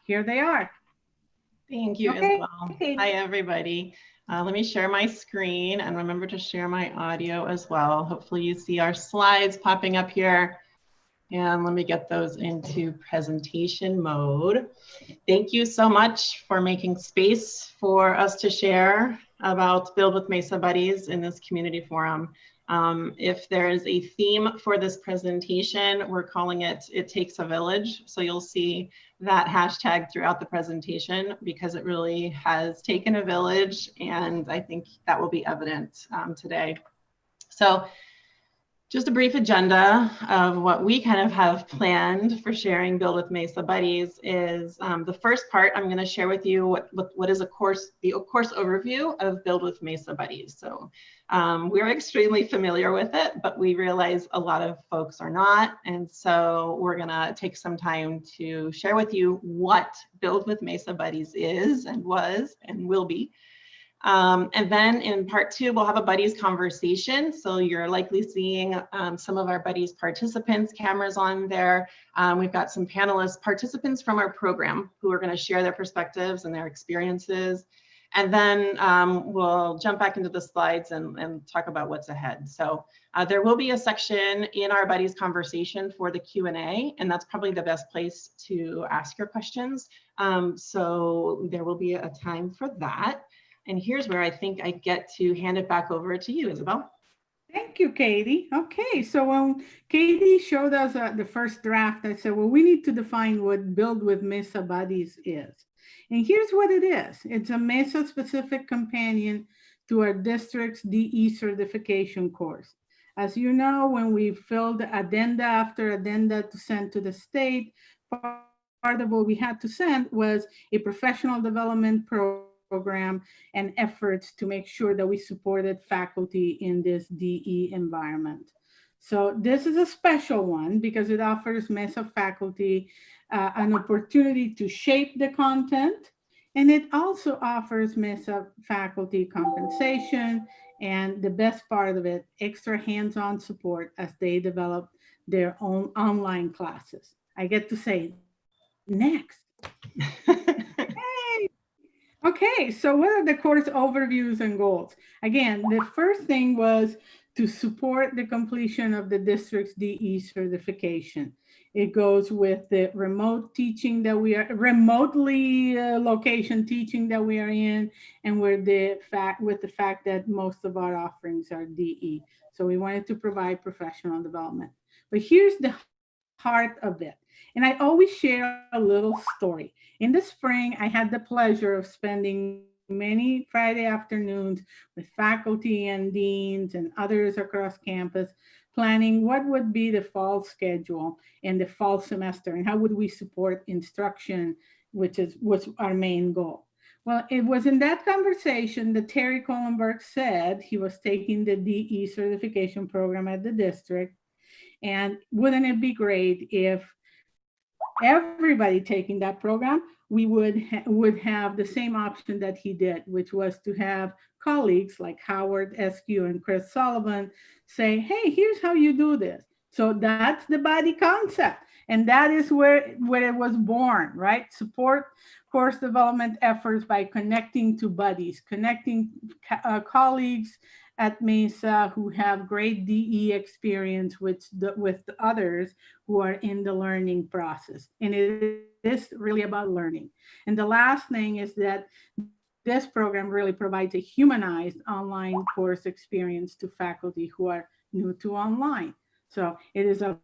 here they are. Thank you, Okay. Isabel. Hi, everybody. Let me share my screen and remember to share my audio as well. Hopefully you see our slides popping up here. And let me get those into presentation mode. Thank you so much for making space for us to share about Build with Mesa Buddies in this community forum. If there is a theme for this presentation, we're calling it It Takes a Village. So you'll see that hashtag throughout the presentation because it really has taken a village, and I think that will be evident today. So just a brief agenda of what we kind of have planned for sharing Build with Mesa Buddies is the first part. I'm going to share with you what is the course overview of Build with Mesa Buddies. So we're extremely familiar with it, but we realize a lot of folks are not. And so we're going to take some time to share with you what Build with Mesa Buddies is and was and will be. And then in part 2, we'll have a buddies conversation. So you're likely seeing some of our buddies participants, cameras on there. We've got some panelist participants from our program who are going to share their perspectives and their experiences. And then we'll jump back into the slides and talk about what's ahead. So there will be a section in our buddies conversation for the Q&A, and that's probably the best place to ask your questions. So there will be a time for that. And here's where I think I get to hand it back over to you, Isabel. Thank you, Katie. Okay, so when Katie showed us the first draft, I said, well, we need to define what Build with Mesa Buddies is. And here's what it is. It's a Mesa-specific companion to our district's DE certification course. As you know, when we filled addenda after addenda to send to the state, part of what we had to send was a professional development program and efforts to make sure that we supported faculty in this DE environment. So this is a special one because it offers Mesa faculty an opportunity to shape the content, and it also offers Mesa faculty compensation, and the best part of it, extra hands-on support as they develop their own online classes. I get to say, next. Okay, so what are the course overviews and goals? Again, the first thing was to support the completion of the district's DE certification. It goes with the remote teaching that we are, remotely location teaching that we are in, and with the fact that most of our offerings are DE. So we wanted to provide professional development. But here's the heart of it. And I always share a little story. In the spring, I had the pleasure of spending many Friday afternoons with faculty and deans and others across campus, planning what would be the fall schedule and the fall semester, and how would we support instruction, which was our main goal. Well, it was in that conversation that Terry Kohlenberg said he was taking the DE certification program at the district, and wouldn't it be great if everybody taking that program, we would have the same option that he did, which was to have colleagues like Howard Eskew and Chris Sullivan say, hey, here's how you do this. So that's the buddy concept. And that is where it was born, right? Support course development efforts by connecting to buddies, connecting colleagues at Mesa who have great DE experience with others who are in the learning process. And it is really about learning. And the last thing is that this program really provides a humanized online course experience to faculty who are new to online. So it is a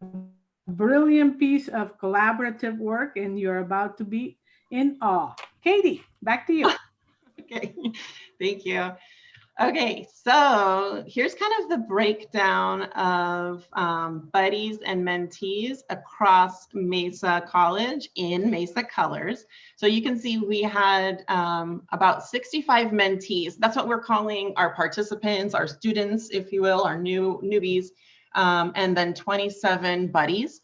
brilliant piece of collaborative work, and you're about to be in awe. Katie, back to you. Okay, thank you. Okay, so here's kind of the breakdown of buddies and mentees across Mesa College in Mesa colors. So you can see we had about 65 mentees. That's what we're calling our participants, our students, if you will, our newbies, and then 27 buddies.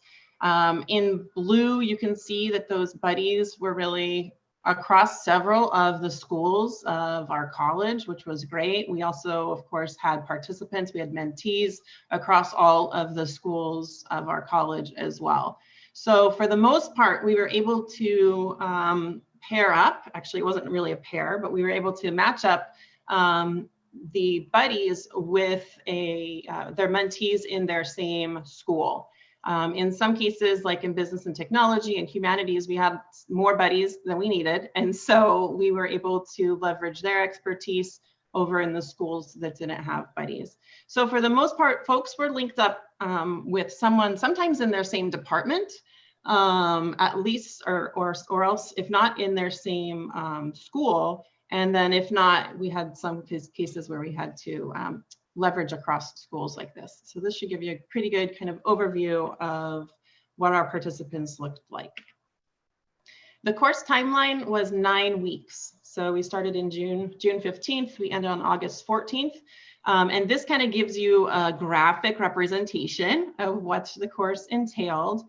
In blue, you can see that those buddies were really across several of the schools of our college, which was great. We also, of course, had participants. We had mentees across all of the schools of our college as well. So for the most part, we were able to pair up. Actually, it wasn't really a pair, but we were able to match up the buddies with their mentees in their same school. In some cases, like in business and technology and humanities, we had more buddies than we needed. And so we were able to leverage their expertise over in the schools that didn't have buddies. So for the most part, folks were linked up with someone, sometimes in their same department, at least, or else, if not in their same school. And then if not, we had some cases where we had to leverage across schools like this. So this should give you a pretty good kind of overview of what our participants looked like. The course timeline was 9 weeks. So we started in June 15th, we ended on August 14th. And this kind of gives you a graphic representation of what the course entailed.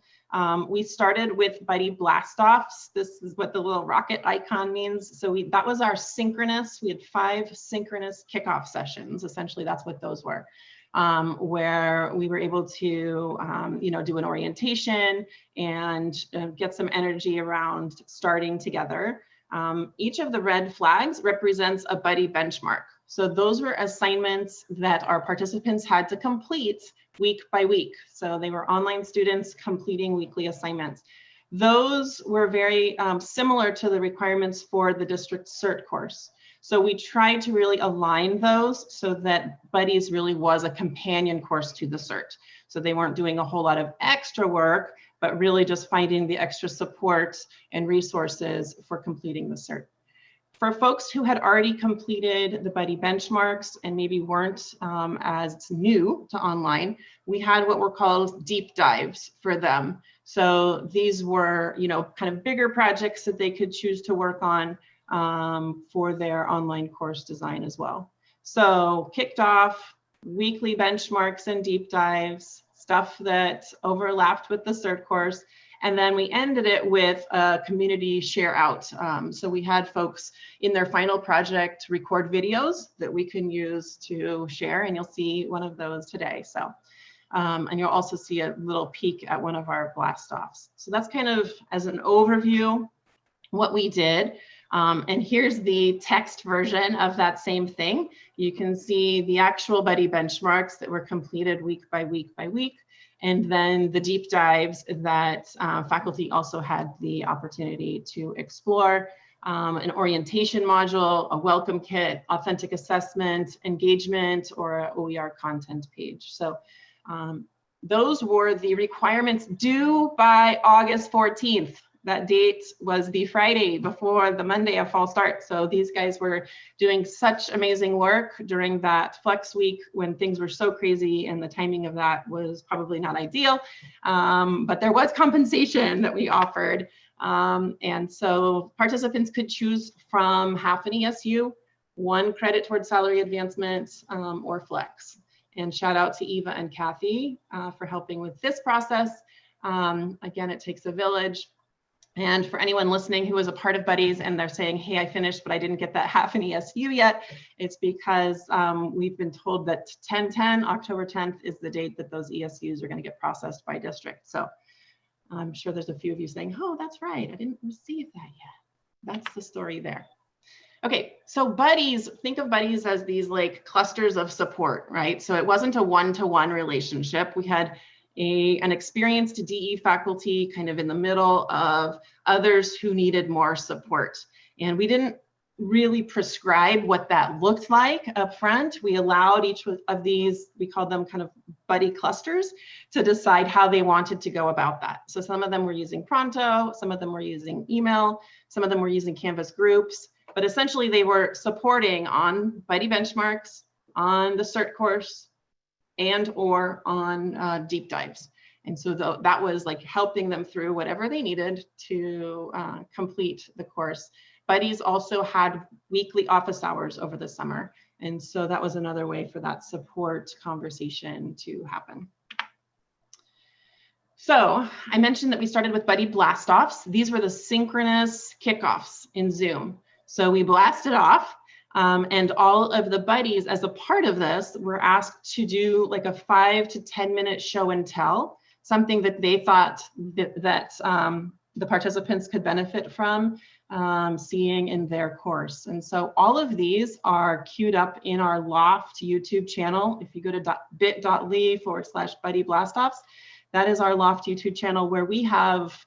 We started with Buddy Blastoffs. This is what the little rocket icon means. So that was our synchronous. We had 5 synchronous kickoff sessions. Essentially, that's what those were, where we were able to, do an orientation and get some energy around starting together. Each of the red flags represents a buddy benchmark. So those were assignments that our participants had to complete week by week. So they were online students completing weekly assignments. Those were very similar to the requirements for the district cert course. So we tried to really align those so that Buddies really was a companion course to the cert. So they weren't doing a whole lot of extra work, but really just finding the extra support and resources for completing the cert. For folks who had already completed the Buddy benchmarks and maybe weren't as new to online, we had what were called deep dives for them. So these were, kind of bigger projects that they could choose to work on for their online course design as well. So kicked off weekly benchmarks and deep dives, stuff that overlapped with the cert course. And then we ended it with a community share out. So we had folks in their final project record videos that we can use to share, and you'll see one of those today. So, and you'll also see a little peek at one of our Blastoffs. So that's kind of as an overview what we did. And here's the text version of that same thing. You can see the actual Buddy benchmarks that were completed week by week by week. And then the deep dives that faculty also had the opportunity to explore, an orientation module, a welcome kit, authentic assessment, engagement, or an OER content page. So those were the requirements due by August 14th. That date was the Friday before the Monday of fall start. So these guys were doing such amazing work during that flex week when things were so crazy, and the timing of that was probably not ideal, but there was compensation that we offered. And so participants could choose from half an ESU, 1 credit towards salary advancement, or flex. And shout out to Eva and Kathy for helping with this process. Again, it takes a village. And for anyone listening who is a part of Buddies and they're saying, hey, I finished, but I didn't get that half an ESU yet, it's because we've been told that October 10th is the date that those ESUs are going to get processed by district. So I'm sure there's a few of you saying, oh, that's right, I didn't receive that yet. That's the story there. Okay, so Buddies, think of Buddies as these like clusters of support, right? So it wasn't a one-to-one relationship. We had an experienced DE faculty kind of in the middle of others who needed more support. And we didn't really prescribe what that looked like up front. We allowed each of these, we called them kind of buddy clusters, to decide how they wanted to go about that. So some of them were using Pronto, some of them were using email, some of them were using Canvas groups, but essentially they were supporting on buddy benchmarks, on the cert course, and or on deep dives. And so that was like helping them through whatever they needed to complete the course. Buddies also had weekly office hours over the summer. And so that was another way for that support conversation to happen. So I mentioned that we started with Buddy Blastoffs. These were the synchronous kickoffs in Zoom. So we blasted off. And all of the buddies, as a part of this, were asked to do like a 5 to 10 minute show and tell. something that they thought that the participants could benefit from seeing in their course. And so all of these are queued up in our Loft YouTube channel. If you go to bit.ly/Buddy Blastoffs, that is our Loft YouTube channel where we have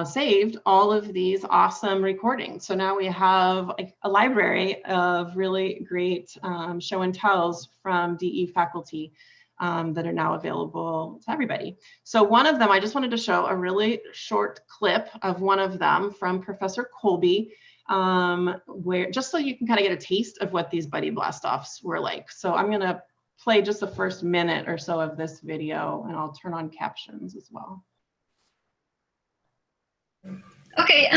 saved all of these awesome recordings. So now we have a library of really great show and tells from DE faculty that are now available to everybody. So one of them, I just wanted to show a really short clip of one of them from Professor Colby, where just so you can kind of get a taste of what these Buddy Blastoffs were like. So I'm gonna play just the first minute or so of this video, and I'll turn on captions as well. Okay,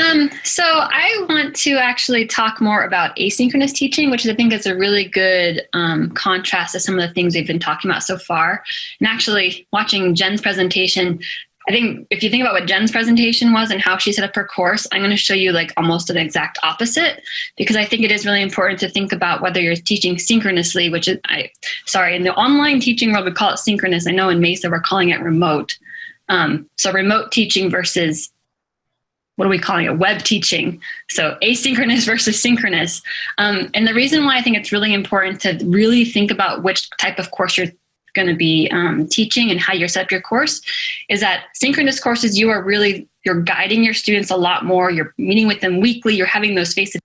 so I want to actually talk more about asynchronous teaching, which I think is a really good contrast to some of the things we've been talking about so far. And actually watching Jen's presentation, I think if you think about what Jen's presentation was and how she set up her course, I'm going to show you like almost an exact opposite, because I think it is really important to think about whether you're teaching synchronously, which is, in the online teaching world, we call it synchronous. I know in Mesa, we're calling it remote. So remote teaching versus, what are we calling it? Web teaching. So asynchronous versus synchronous. And the reason why I think it's really important to really think about which type of course you're going to be teaching and how you set up your course is that synchronous courses, you're guiding your students a lot more. You're meeting with them weekly. You're having those faces.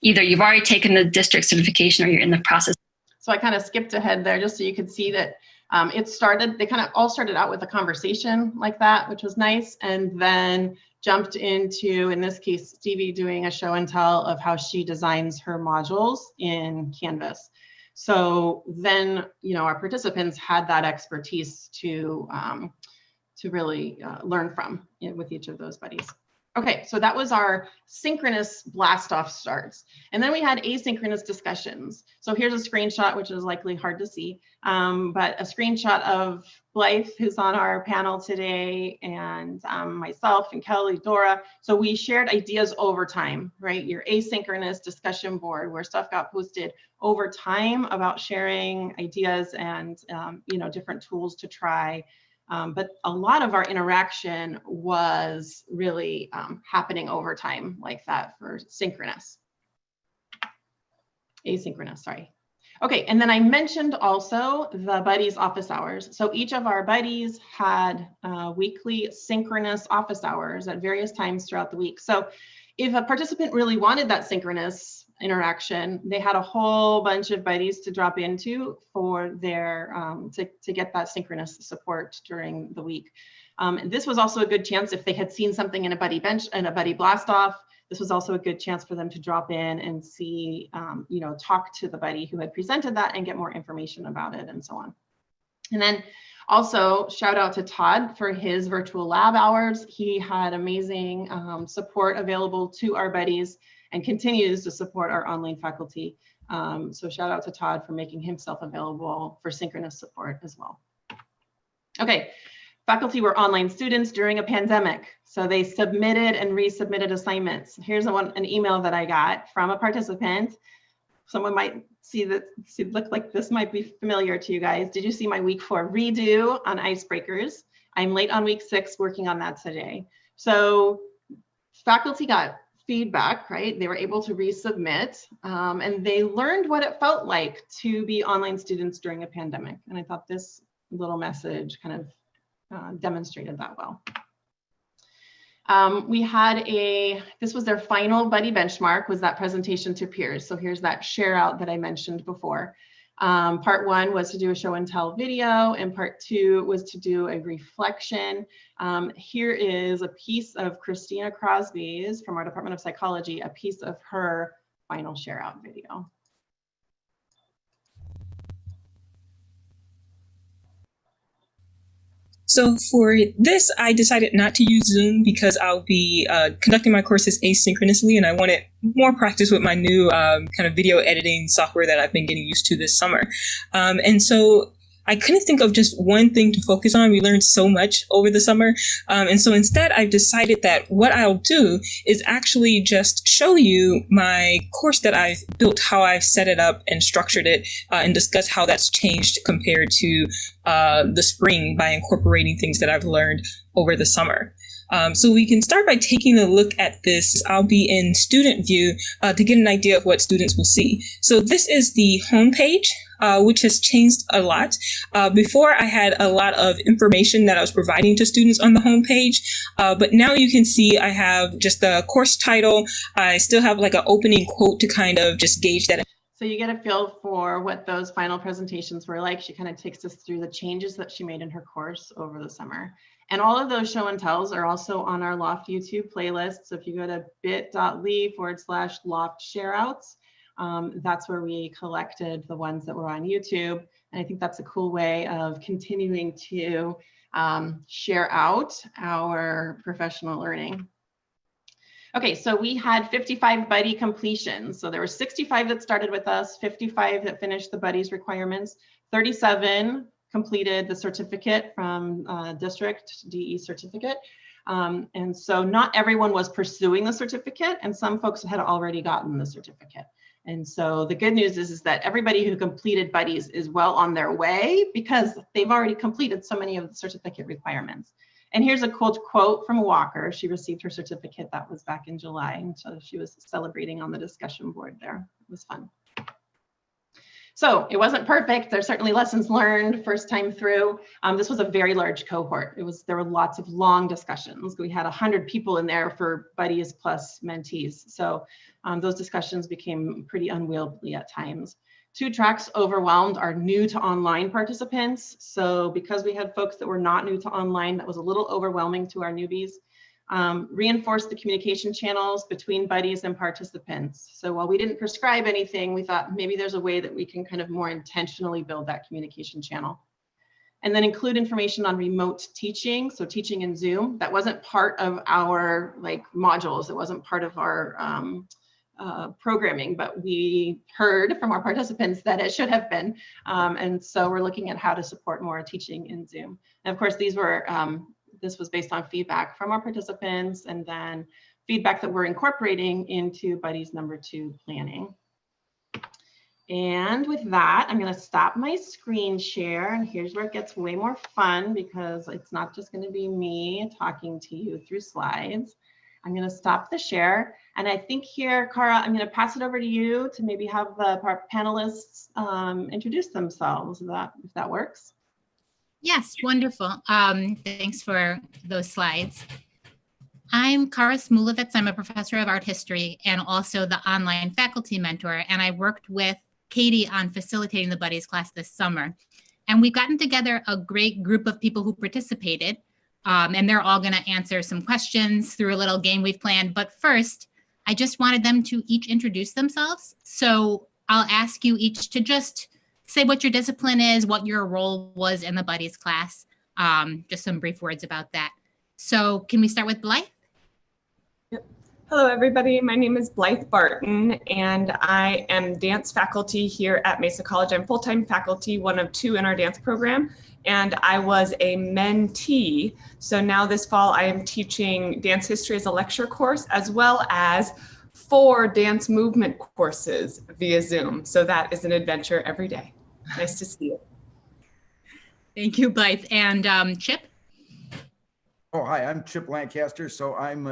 Either you've already taken the district certification or you're in the process. So I kind of skipped ahead there just so you could see that they kind of all started out with a conversation like that, which was nice. And then jumped into, in this case, Stevie doing a show and tell of how she designs her modules in Canvas. So then, our participants had that expertise to really learn from with each of those buddies. Okay, so that was our synchronous Blastoff starts. And then we had asynchronous discussions. So here's a screenshot, which is likely hard to see, but a screenshot of Blythe, who's on our panel today, and myself and Kelly, Dora. So we shared ideas over time, right? Your asynchronous discussion board where stuff got posted over time about sharing ideas and, different tools to try. But a lot of our interaction was really happening over time like that for asynchronous, sorry. Okay, and then I mentioned also the buddies office hours. So each of our buddies had weekly synchronous office hours at various times throughout the week. So if a participant really wanted that synchronous interaction, they had a whole bunch of buddies to drop into for their to get that synchronous support during the week. This was also a good chance if they had seen something in a buddy bench and a buddy Blastoff. This was also a good chance for them to drop in and see, talk to the buddy who had presented that and get more information about it and so on. And then also shout out to Todd for his virtual lab hours. He had amazing support available to our buddies and continues to support our online faculty. So shout out to Todd for making himself available for synchronous support as well. Okay, faculty were online students during a pandemic. So they submitted and resubmitted assignments. Here's an email that I got from a participant. Someone might look like this might be familiar to you guys. Did you see my week 4 redo on icebreakers? I'm late on week 6 working on that today. So faculty got feedback, right? They were able to resubmit and they learned what it felt like to be online students during a pandemic. And I thought this little message kind of demonstrated that well. We had this was their final buddy benchmark, was that presentation to peers. So here's that share out that I mentioned before. Part 1 was to do a show and tell video, and part 2 was to do a reflection. Here is a piece of Christina Crosby's, from our Department of Psychology, a piece of her final share out video. So for this, I decided not to use Zoom because I'll be conducting my courses asynchronously, and I wanted more practice with my new kind of video editing software that I've been getting used to this summer. And so I couldn't think of just one thing to focus on. We learned so much over the summer. And so instead, I've decided that what I'll do is actually just show you my course that I've built, how I've set it up and structured it, and discuss how that's changed compared to the spring by incorporating things that I've learned over the summer. So we can start by taking a look at this. I'll be in student view to get an idea of what students will see. So this is the homepage, which has changed a lot. Before I had a lot of information that I was providing to students on the homepage, but now you can see I have just the course title. I still have like an opening quote to kind of just gauge that. So you get a feel for what those final presentations were like. She kind of takes us through the changes that she made in her course over the summer. And all of those show and tells are also on our Loft YouTube playlist. So if you go to bit.ly/Loft shareouts, that's where we collected the ones that were on YouTube. And I think that's a cool way of continuing to share out our professional learning. Okay, so we had 55 buddy completions. So there were 65 that started with us, 55 that finished the buddies requirements, 37 completed the certificate from district DE certificate. And so not everyone was pursuing the certificate, and some folks had already gotten the certificate. And so the good news is that everybody who completed buddies is well on their way because they've already completed so many of the certificate requirements. And here's a cool quote from Walker. She received her certificate, that was back in July. And so she was celebrating on the discussion board there. It was fun. So it wasn't perfect. There's certainly lessons learned first time through. This was a very large cohort. There were lots of long discussions. We had 100 people in there for buddies plus mentees. So those discussions became pretty unwieldy at times. 2 tracks overwhelmed our new to online participants. So because we had folks that were not new to online, that was a little overwhelming to our newbies. Reinforce the communication channels between buddies and participants. So while we didn't prescribe anything, we thought maybe there's a way that we can kind of more intentionally build that communication channel. And then include information on remote teaching. So teaching in Zoom, that wasn't part of our modules. It wasn't part of our programming, but we heard from our participants that it should have been. And so we're looking at how to support more teaching in Zoom. And of course, these were this was based on feedback from our participants and then feedback that we're incorporating into Buddies #2 planning. And with that, I'm going to stop my screen share. And here's where it gets way more fun because it's not just going to be me talking to you through slides. I'm going to stop the share. And I think here, Cara, I'm going to pass it over to you to maybe have the panelists introduce themselves, if that works. Yes, wonderful. Thanks for those slides. I'm Cara Smulovitz. I'm a professor of art history and also the online faculty mentor. And I worked with Katie on facilitating the Buddies class this summer. And we've gotten together a great group of people who participated. And they're all going to answer some questions through a little game we've planned. But first, I just wanted them to each introduce themselves. So I'll ask you each to just say what your discipline is, what your role was in the Buddies class, just some brief words about that. So can we start with Blythe? Yep. Hello, everybody. My name is Blythe Barton, and I am dance faculty here at Mesa College. I'm full-time faculty, one of 2 in our dance program, and I was a mentee. So now this fall, I am teaching dance history as a lecture course, as well as 4 dance movement courses via Zoom. So that is an adventure every day. Nice to see you. Thank you, Blythe. And Chip? Oh, hi, I'm Chip Lancaster. So I'm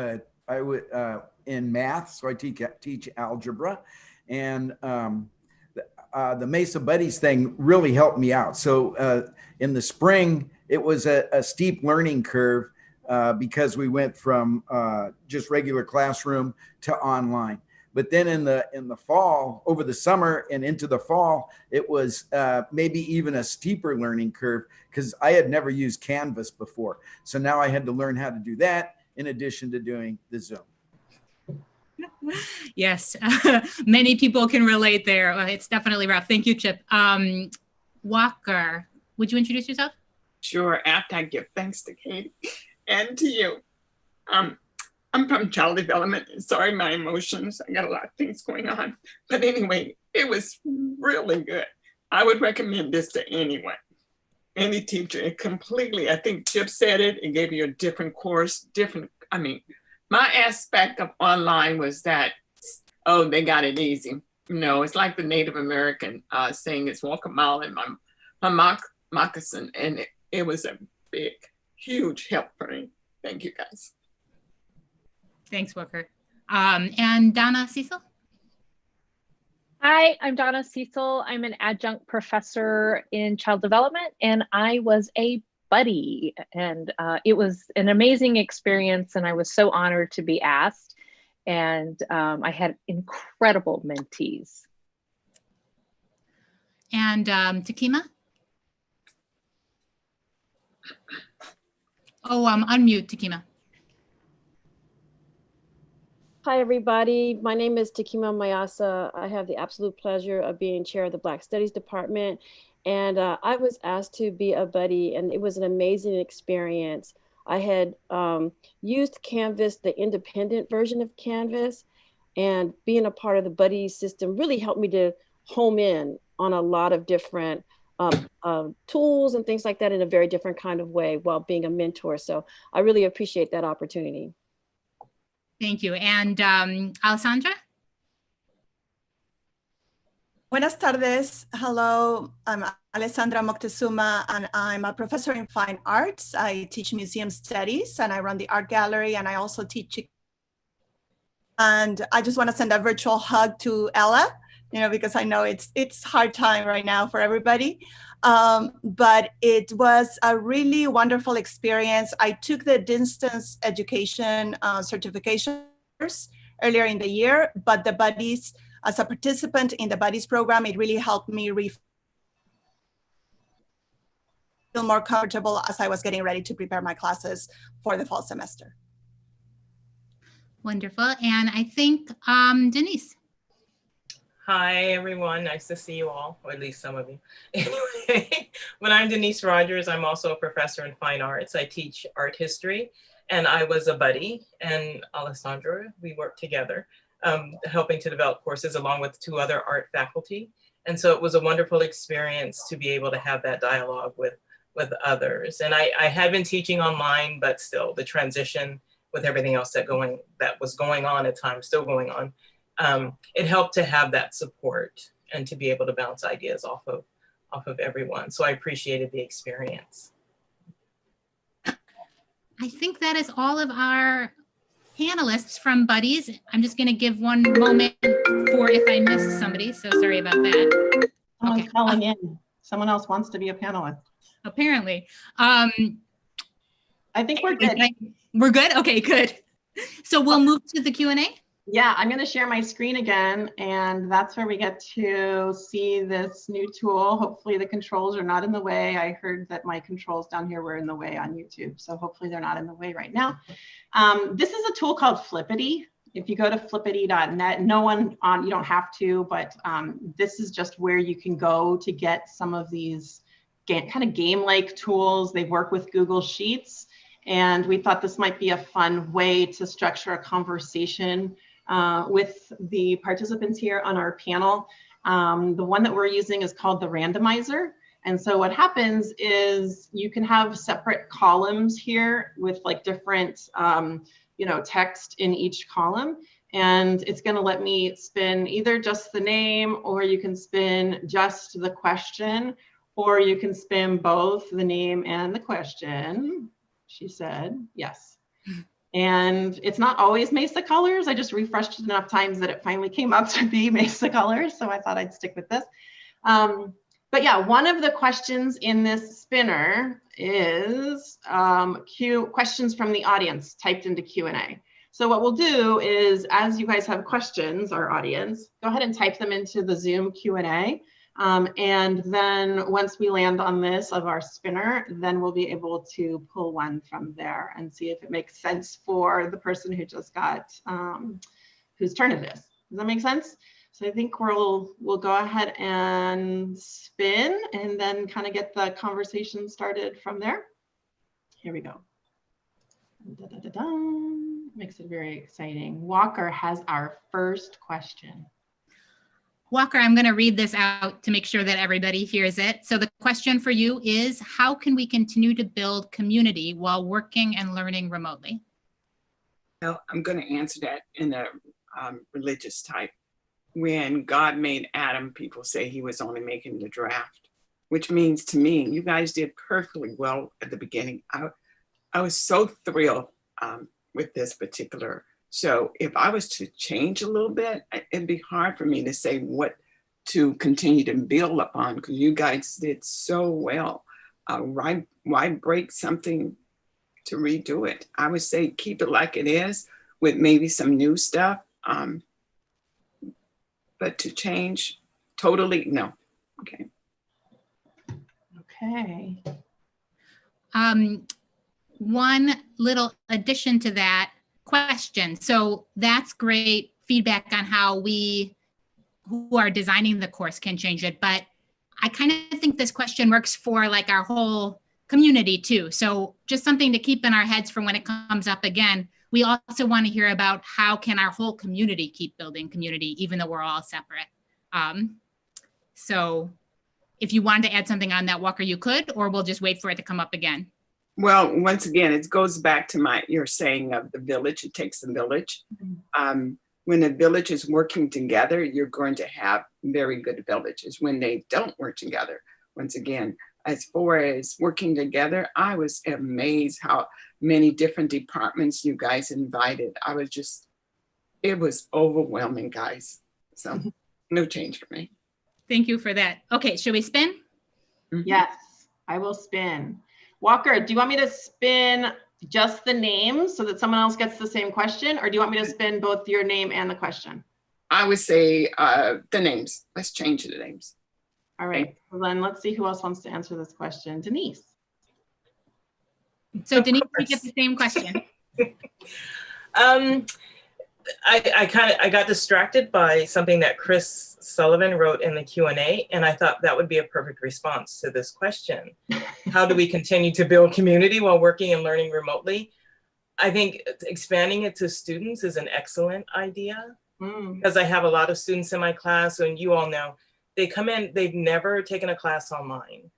in math, so I teach algebra. And the Mesa Buddies thing really helped me out. So in the spring, it was a steep learning curve because we went from just regular classroom to online. But then in the fall, over the summer and into the fall, it was maybe even a steeper learning curve because I had never used Canvas before. So now I had to learn how to do that in addition to doing the Zoom. Yes, many people can relate there. It's definitely rough. Thank you, Chip. Walker, would you introduce yourself? Sure, after I give thanks to Kate and to you. I'm from child development. Sorry, my emotions. I got a lot of things going on. But anyway, it was really good. I would recommend this to anyone. any teacher. It completely, I think Chip said it, it gave you a different course, I mean, my aspect of online was that, oh, they got it easy. You know, it's like the Native American saying it's walk a mile in my moccasin. And it was a big, huge help for me. Thank you, guys. Thanks, Walker. And Donna Cecil? Hi, I'm Donna Cecil. I'm an adjunct professor in child development, and I was a buddy. And it was an amazing experience, and I was so honored to be asked. And I had incredible mentees. And Takima? Oh, unmute, Takima. Hi, everybody. My name is Takima Mayasa. I have the absolute pleasure of being chair of the Black Studies Department. And I was asked to be a buddy, and it was an amazing experience. I had used Canvas, the independent version of Canvas, and being a part of the buddy system really helped me to home in on a lot of different tools and things like that in a very different kind of way while being a mentor. So I really appreciate that opportunity. Thank you. And Alessandra? Buenas tardes. Hello, I'm Alessandra Moctezuma, and I'm a professor in fine arts. I teach museum studies, and I run the art gallery, and I also teach. And I just want to send a virtual hug to Ella, you know, because I know it's hard time right now for everybody. But it was a really wonderful experience. I took the distance education certification course earlier in the year, but the buddies, as a participant in the buddies program, it really helped me feel more comfortable as I was getting ready to prepare my classes for the fall semester. Wonderful. And I think Denise. Hi, everyone. Nice to see you all, or at least some of you. Anyway, I'm Denise Rogers. I'm also a professor in fine arts. I teach art history, and I was a buddy, and Alessandra, we worked together, helping to develop courses along with 2 other art faculty. And so it was a wonderful experience to be able to have that dialogue with others. And I had been teaching online, but still the transition with everything else that was going on at times, still going on, it helped to have that support and to be able to bounce ideas off of everyone. So I appreciated the experience. I think that is all of our panelists from Buddies. I'm just going to give one moment for if I missed somebody. So sorry about that. Someone's calling in. Someone else wants to be a panelist. Apparently. I think we're good. We're good? Okay, good. So we'll move to the Q&A. Yeah, I'm going to share my screen again, and that's where we get to see this new tool. Hopefully the controls are not in the way. I heard that my controls down here were in the way on YouTube, so hopefully they're not in the way right now. This is a tool called Flippity. If you go to flippity.net, you don't have to, but this is just where you can go to get some of these kind of game-like tools. They work with Google Sheets, and we thought this might be a fun way to structure a conversation with the participants here on our panel. The one that we're using is called the randomizer. And so what happens is you can have separate columns here with like different text in each column. And it's going to let me spin either just the name, or you can spin just the question, or you can spin both the name and the question. She said yes. And it's not always Mesa colors. I just refreshed it enough times that it finally came up to be Mesa colors. So I thought I'd stick with this. But yeah, one of the questions in this spinner is questions from the audience typed into Q&A. So what we'll do is, as you guys have questions, our audience, go ahead and type them into the Zoom Q&A. And then once we land on this of our spinner, then we'll be able to pull one from there and see if it makes sense for the person who just got, whose turn it is. Does that make sense? So I think we'll go ahead and spin and then kind of get the conversation started from there. Here we go. Da, da, da, da. Makes it very exciting. Walker has our first question. Walker, I'm going to read this out to make sure that everybody hears it. So the question for you is, how can we continue to build community while working and learning remotely? Well, I'm going to answer that in a religious type. When God made Adam, people say he was only making the draft, which means to me, you guys did perfectly well at the beginning. I was so thrilled with this particular show. If I was to change a little bit, it'd be hard for me to say what to continue to build upon, because you guys did so well. Why break something to redo it? I would say keep it like it is with maybe some new stuff. But to change totally, no. Okay. Okay. One little addition to that question. So that's great feedback on how we who are designing the course can change it. But I kind of think this question works for like our whole community too. So just something to keep in our heads for when it comes up again. We also want to hear about how can our whole community keep building community, even though we're all separate. So if you wanted to add something on that, Walker, you could, or we'll just wait for it to come up again. Well, once again, it goes back to your saying of the village. It takes a village. When a village is working together, you're going to have very good villages. When they don't work together, once again, as far as working together, I was amazed how many different departments you guys invited. It was overwhelming, guys. So no change for me. Thank you for that. Okay, should we spin? Yes, I will spin. Walker, do you want me to spin just the names so that someone else gets the same question? Or do you want me to spin both your name and the question? I would say the names. Let's change the names. All right, well, then let's see who else wants to answer this question. Denise. So Denise, you get the same question. I got distracted by something that Chris Sullivan wrote in the Q&A, and I thought that would be a perfect response to this question. How do we continue to build community while working and learning remotely? I think expanding it to students is an excellent idea, because I have a lot of students in my class, and you all know, they come in, they've never taken a class online.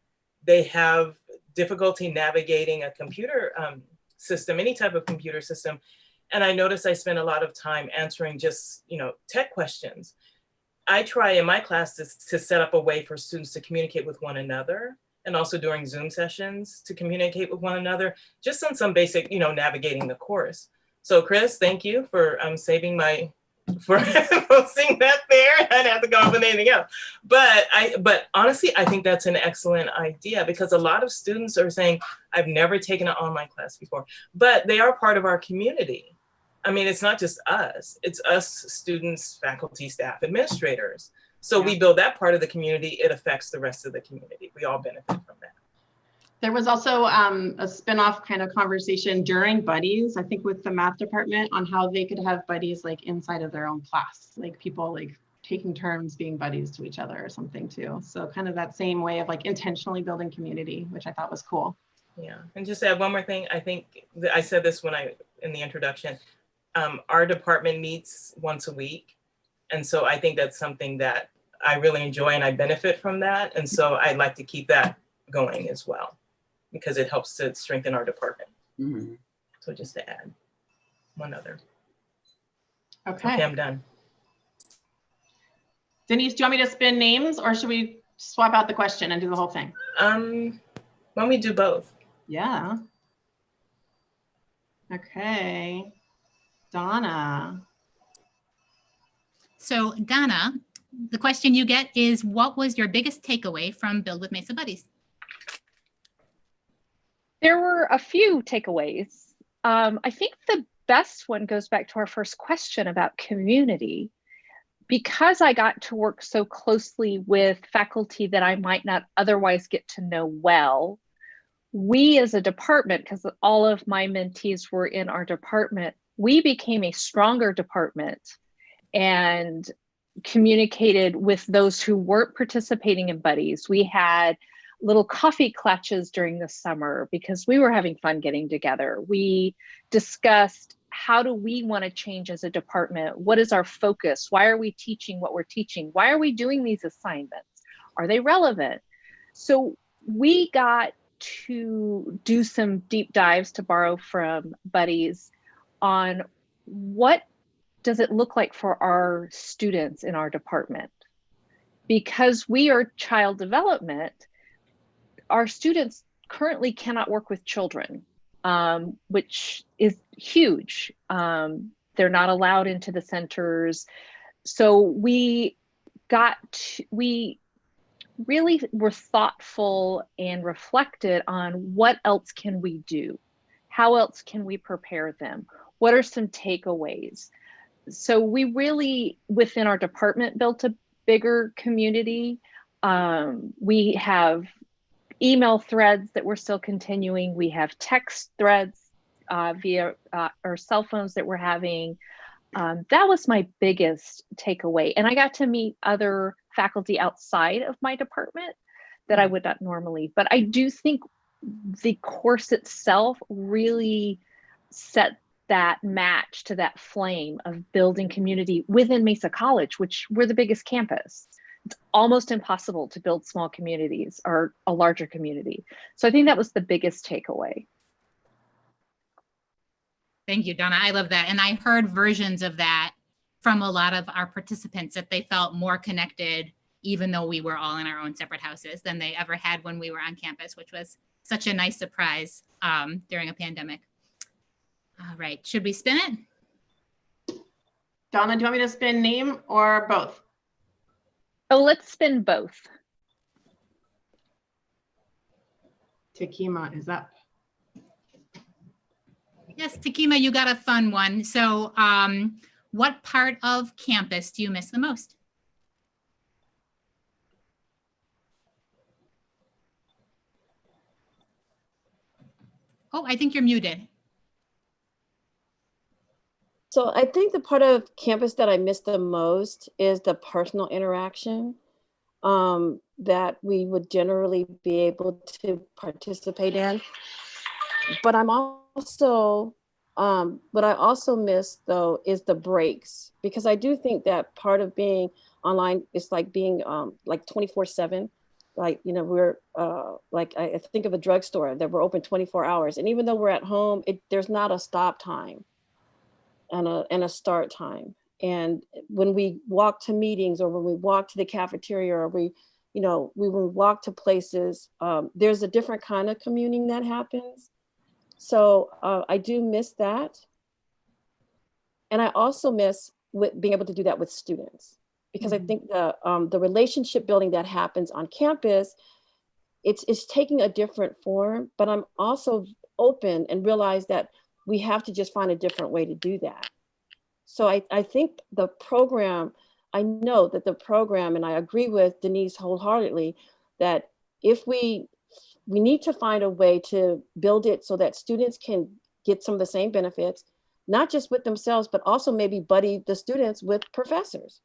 They have difficulty navigating a computer system, any type of computer system. And I notice I spend a lot of time answering just, tech questions. I try in my class to set up a way for students to communicate with one another, and also during Zoom sessions to communicate with one another, just on some basic, navigating the course. So Chris, thank you for saving my, for posting that there. I didn't have to go up with anything else. But honestly, I think that's an excellent idea, because a lot of students are saying, I've never taken an online class before, but they are part of our community. I mean, it's not just us, it's us students, faculty, staff, administrators. So we build that part of the community, it affects the rest of the community. We all benefit from that. There was also a spin-off kind of conversation during buddies, I think with the math department, on how they could have buddies like inside of their own class, like people like taking turns being buddies to each other or something too. So kind of that same way of like intentionally building community, which I thought was cool. Yeah, and just to add one more thing, I think I said this in the introduction, our department meets once a week. And so I think that's something that I really enjoy and I benefit from that. And so I'd like to keep that going as well, because it helps to strengthen our department. So just to add one other. Okay, I'm done. Denise, do you want me to spin names, or should we swap out the question and do the whole thing? Why don't we do both? Yeah. Okay. Donna. So Donna, the question you get is, what was your biggest takeaway from Build with Mesa Buddies? There were a few takeaways. I think the best one goes back to our first question about community. Because I got to work so closely with faculty that I might not otherwise get to know well, we as a department, because all of my mentees were in our department, we became a stronger department and communicated with those who weren't participating in buddies. We had little coffee clutches during the summer because we were having fun getting together. We discussed how do we want to change as a department? What is our focus? Why are we teaching what we're teaching? Why are we doing these assignments? Are they relevant? So we got to do some deep dives, to borrow from buddies, on what does it look like for our students in our department? Because we are child development, our students currently cannot work with children, which is huge. They're not allowed into the centers. So we really were thoughtful and reflected on what else can we do? How else can we prepare them? What are some takeaways? So we really, within our department, built a bigger community. We have email threads that we're still continuing. We have text threads via our cell phones that we're having. That was my biggest takeaway. And I got to meet other faculty outside of my department that I would not normally. But I do think the course itself really set that match to that flame of building community within Mesa College, which we're the biggest campus. It's almost impossible to build small communities or a larger community. So I think that was the biggest takeaway. Thank you, Donna. I love that. And I heard versions of that from a lot of our participants, that they felt more connected, even though we were all in our own separate houses, than they ever had when we were on campus, which was such a nice surprise during a pandemic. All right, should we spin it? Donna, do you want me to spin name or both? Oh, let's spin both. Tequima is up. Yes, Tequima, you got a fun one. So what part of campus do you miss the most? Oh, I think you're muted. So I think the part of campus that I miss the most is the personal interaction that we would generally be able to participate in. But I'm also, what I also miss though is the breaks, because I do think that part of being online is like being like 24/7. Like, you know, we're like, I think of a drugstore that we're open 24 hours. And even though we're at home, there's not a stop time and a start time. And when we walk to meetings, or when we walk to the cafeteria, or we will walk to places, there's a different kind of communing that happens. So I do miss that. And I also miss being able to do that with students, because I think the relationship building that happens on campus, it's taking a different form, but I'm also open and realize that we have to just find a different way to do that. So I think the program, I know that the program, and I agree with Denise wholeheartedly, that if we need to find a way to build it so that students can get some of the same benefits, not just with themselves, but also maybe buddy the students with professors,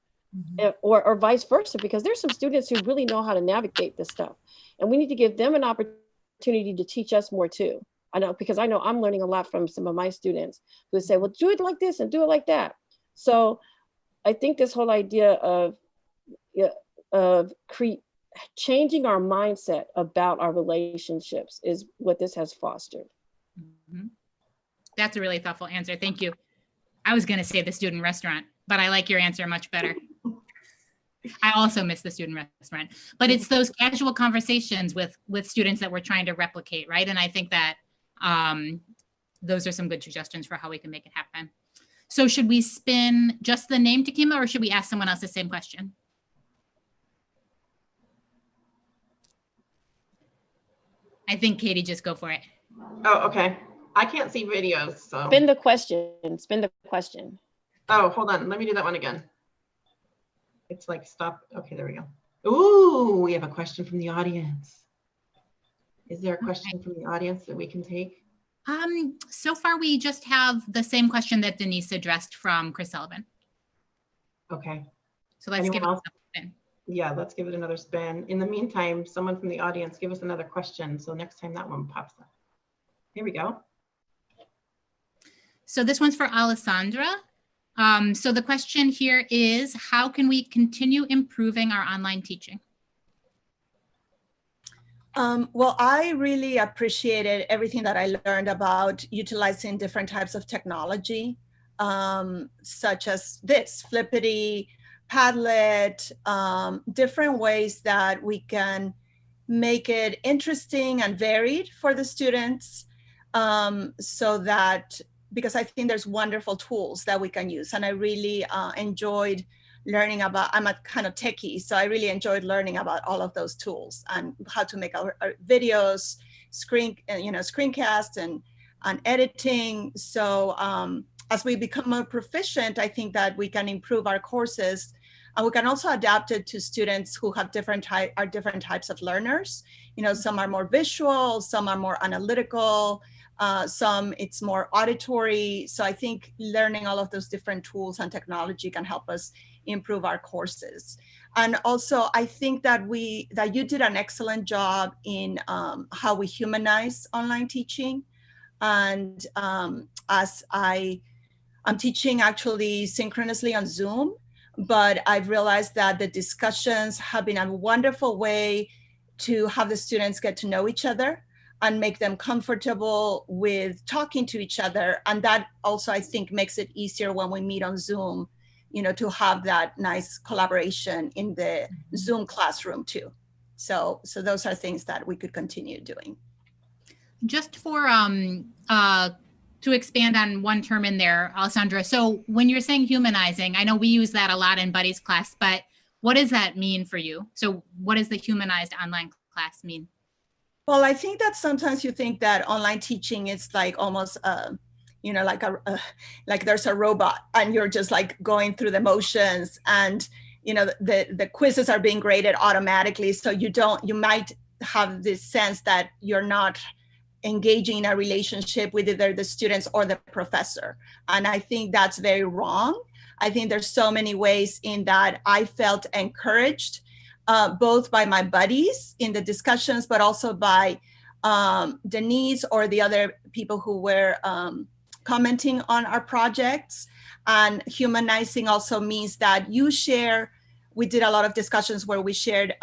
or vice versa, because there's some students who really know how to navigate this stuff. And we need to give them an opportunity to teach us more too. I know, because I know I'm learning a lot from some of my students who say, well, do it like this and do it like that. So I think this whole idea of changing our mindset about our relationships is what this has fostered. That's a really thoughtful answer. Thank you. I was going to say the student restaurant, but I like your answer much better. I also miss the student restaurant, but it's those casual conversations with students that we're trying to replicate, right? And I think that those are some good suggestions for how we can make it happen. So should we spin just the name, Tequima, or should we ask someone else the same question? I think Katie, just go for it. Oh, okay. I can't see videos, so. Spin the question. Oh, hold on. Let me do that one again. It's like stop. Okay, there we go. Ooh, we have a question from the audience. Is there a question from the audience that we can take? So far, we just have the same question that Denise addressed from Chris Sullivan. Okay. So let's give it a spin. Yeah, let's give it another spin. In the meantime, someone from the audience, give us another question. So next time that one pops up. Here we go. So this one's for Alessandra. So the question here is, how can we continue improving our online teaching? Well, I really appreciated everything that I learned about utilizing different types of technology, such as this, Flippity, Padlet, different ways that we can make it interesting and varied for the students, so that, because I think there's wonderful tools that we can use. And I really enjoyed learning about, I'm a kind of techie, so I really enjoyed learning about all of those tools and how to make our videos, screencast and editing. So as we become more proficient, I think that we can improve our courses, and we can also adapt it to students who have different types of learners. You know, some are more visual, some are more analytical, some it's more auditory. So I think learning all of those different tools and technology can help us improve our courses. And also, I think that you did an excellent job in how we humanize online teaching. And as I'm teaching actually synchronously on Zoom, but I've realized that the discussions have been a wonderful way to have the students get to know each other and make them comfortable with talking to each other. And that also, I think, makes it easier when we meet on Zoom, you know, to have that nice collaboration in the Zoom classroom too. So those are things that we could continue doing. Just for to expand on one term in there, Alessandra. So when you're saying humanizing, I know we use that a lot in Buddies class, but what does that mean for you? So what does the humanized online class mean? Well, I think that sometimes you think that online teaching is like almost, you know, like there's a robot and you're just like going through the motions, and, you know, the quizzes are being graded automatically. So you might have this sense that you're not engaging in a relationship with either the students or the professor. And I think that's very wrong. I think there's so many ways in that I felt encouraged, both by my buddies in the discussions, but also by Denise or the other people who were commenting on our projects. And humanizing also means that you share, we did a lot of discussions where we shared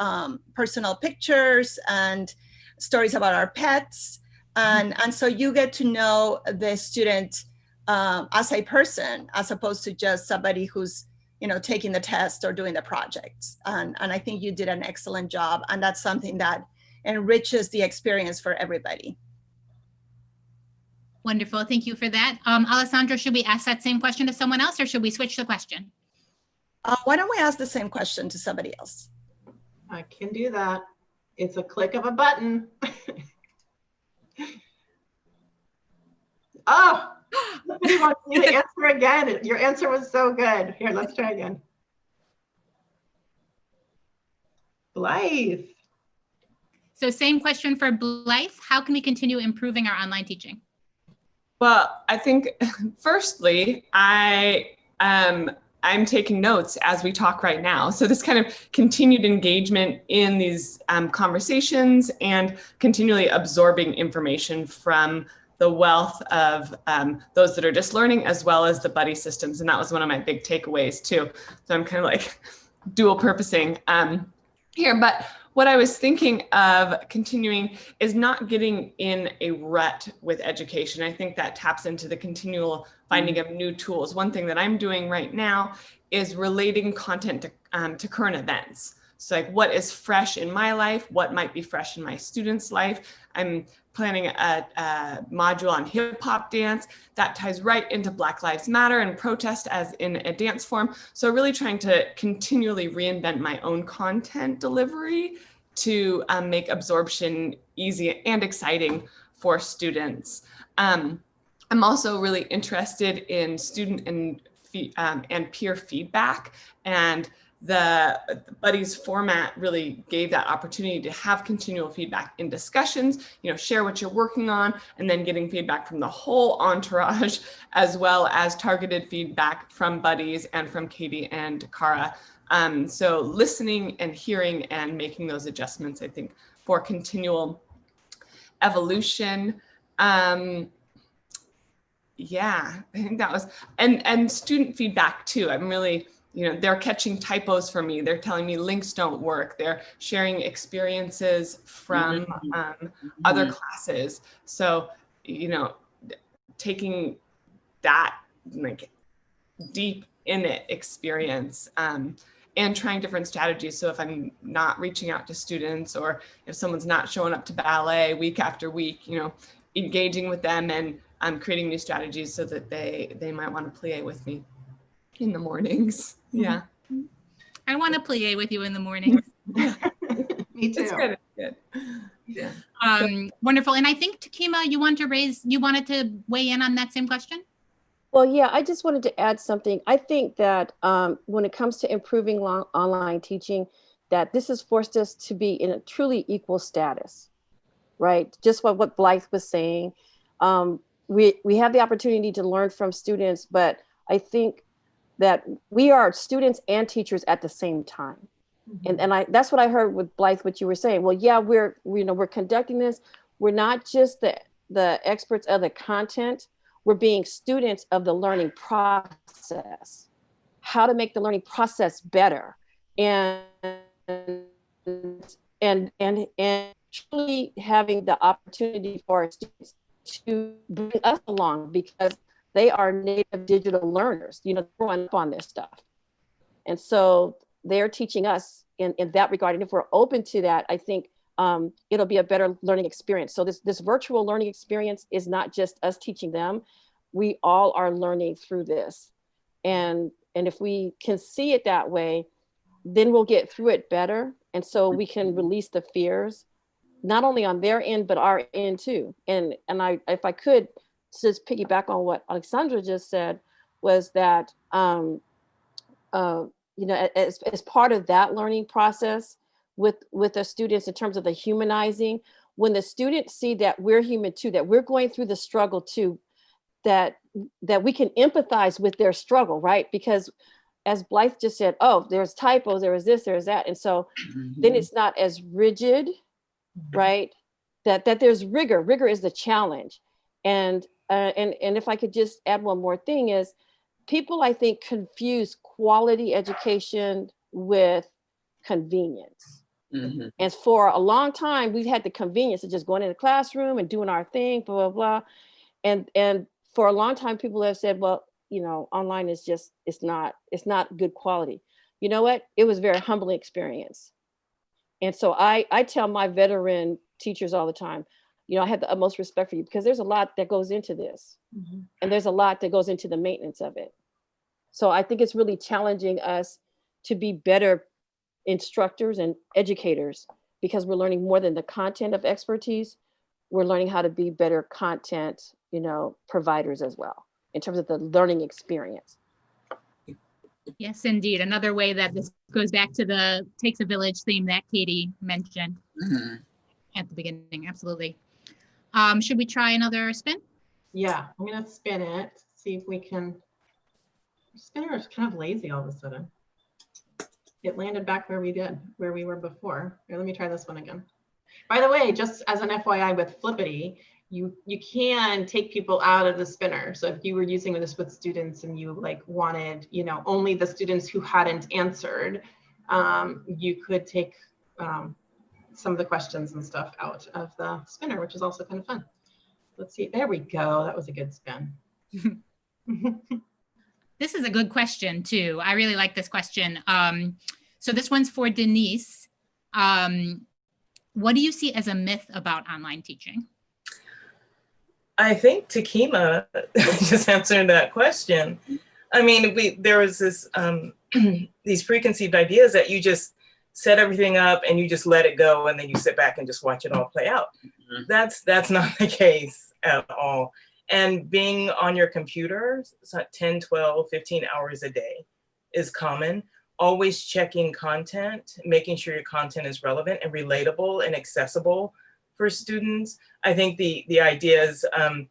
personal pictures and stories about our pets. And so you get to know the student as a person, as opposed to just somebody who's, you know, taking the test or doing the projects. And I think you did an excellent job. And that's something that enriches the experience for everybody. Wonderful. Thank you for that. Alessandra, should we ask that same question to someone else, or should we switch the question? Why don't we ask the same question to somebody else? I can do that. It's a click of a button. Oh, somebody wants me to answer again. Your answer was so good. Here, let's try again. Blythe. So same question for Blythe. How can we continue improving our online teaching? Well, I think firstly, I'm taking notes as we talk right now. So this kind of continued engagement in these conversations and continually absorbing information from the wealth of those that are just learning, as well as the buddy systems. And that was one of my big takeaways too. So I'm kind of like dual purposing here. But what I was thinking of continuing is not getting in a rut with education. I think that taps into the continual finding of new tools. One thing that I'm doing right now is relating content to current events. So like, what is fresh in my life? What might be fresh in my students' life? I'm planning a module on hip hop dance that ties right into Black Lives Matter and protest as in a dance form. So really trying to continually reinvent my own content delivery to make absorption easy and exciting for students. I'm also really interested in student and peer feedback, and the Buddies format really gave that opportunity to have continual feedback in discussions, you know, share what you're working on, and then getting feedback from the whole entourage, as well as targeted feedback from Buddies and from Katie and Cara. So listening and hearing and making those adjustments, I think, for continual evolution. Yeah, I think that was, and student feedback too. I'm really, they're catching typos for me. They're telling me links don't work. They're sharing experiences from other classes. So, taking that like deep in it experience and trying different strategies. So if I'm not reaching out to students, or if someone's not showing up to ballet week after week, engaging with them and creating new strategies so that they might want to plie with me in the mornings. Yeah. I want to plie with you in the mornings. Me too. It's good. Good. Yeah. Wonderful. And I think Takima, you wanted to weigh in on that same question? Well, yeah, I just wanted to add something. I think that when it comes to improving online teaching, that this has forced us to be in a truly equal status, right? Just what Blythe was saying. We have the opportunity to learn from students, but I think that we are students and teachers at the same time. And that's what I heard with Blythe, what you were saying. Well, yeah, we're conducting this. We're not just the experts of the content. We're being students of the learning process, how to make the learning process better, and truly having the opportunity for our students to bring us along, because they are native digital learners, they're growing up on this stuff. And so they're teaching us in that regard. And if we're open to that, I think it'll be a better learning experience. So this virtual learning experience is not just us teaching them. We all are learning through this. And if we can see it that way, then we'll get through it better. And so we can release the fears, not only on their end, but our end too. And if I could just piggyback on what Alexandra just said, was that, as part of that learning process with the students in terms of the humanizing, when the students see that we're human too, that we're going through the struggle too, that we can empathize with their struggle, right? Because as Blythe just said, oh, there's typos, there is this, there is that. And so then it's not as rigid, right? That there's rigor. Rigor is the challenge. And if I could just add one more thing, is people, I think, confuse quality education with convenience. And for a long time, we've had the convenience of just going in the classroom and doing our thing, blah, blah, blah. And for a long time, people have said, well, online is just, it's not good quality. You know what? It was a very humbling experience. And so I tell my veteran teachers all the time, I have the utmost respect for you, because there's a lot that goes into this. And there's a lot that goes into the maintenance of it. So I think it's really challenging us to be better instructors and educators, because we're learning more than the content of expertise. We're learning how to be better content, providers as well, in terms of the learning experience. Yes, indeed. Another way that this goes back to the Takes a Village theme that Katie mentioned at the beginning. Absolutely. Should we try another spin? Yeah, I'm gonna spin it, see if we can. Spinner is kind of lazy all of a sudden. It landed back where we were before. Here, let me try this one again. By the way, just as an FYI with Flippity, you can take people out of the spinner. So if you were using this with students and you wanted, only the students who hadn't answered, you could take some of the questions and stuff out of the spinner, which is also kind of fun. Let's see, there we go. That was a good spin. This is a good question too. I really like this question. So this one's for Denise. What do you see as a myth about online teaching? I think Takima just answered that question. I mean, there was this these preconceived ideas that you just set everything up and you just let it go, and then you sit back and just watch it all play out. That's not the case at all. And being on your computer 10, 12, 15 hours a day is common. Always checking content, making sure your content is relevant and relatable and accessible for students. I think the idea is, I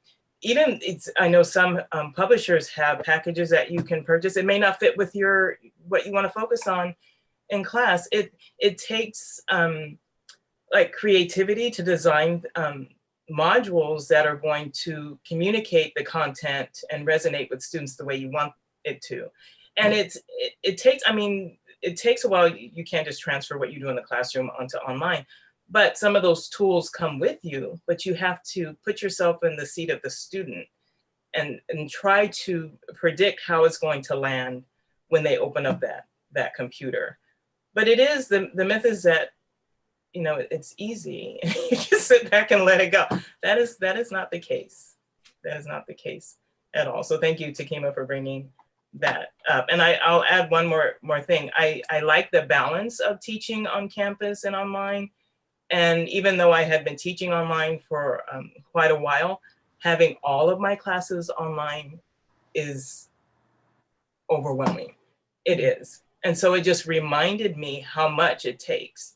know some publishers have packages that you can purchase. It may not fit with what you want to focus on in class. It takes creativity to design modules that are going to communicate the content and resonate with students the way you want it to. And it takes, I mean, it takes a while. You can't just transfer what you do in the classroom onto online, but some of those tools come with you, but you have to put yourself in the seat of the student and try to predict how it's going to land when they open up that computer. But it is, the myth is that, you know, it's easy. You just sit back and let it go. That is not the case. That is not the case at all. So thank you, Takima, for bringing that up. And I'll add one more thing. I like the balance of teaching on campus and online. And even though I had been teaching online for quite a while, having all of my classes online is overwhelming. It is. And so it just reminded me how much it takes,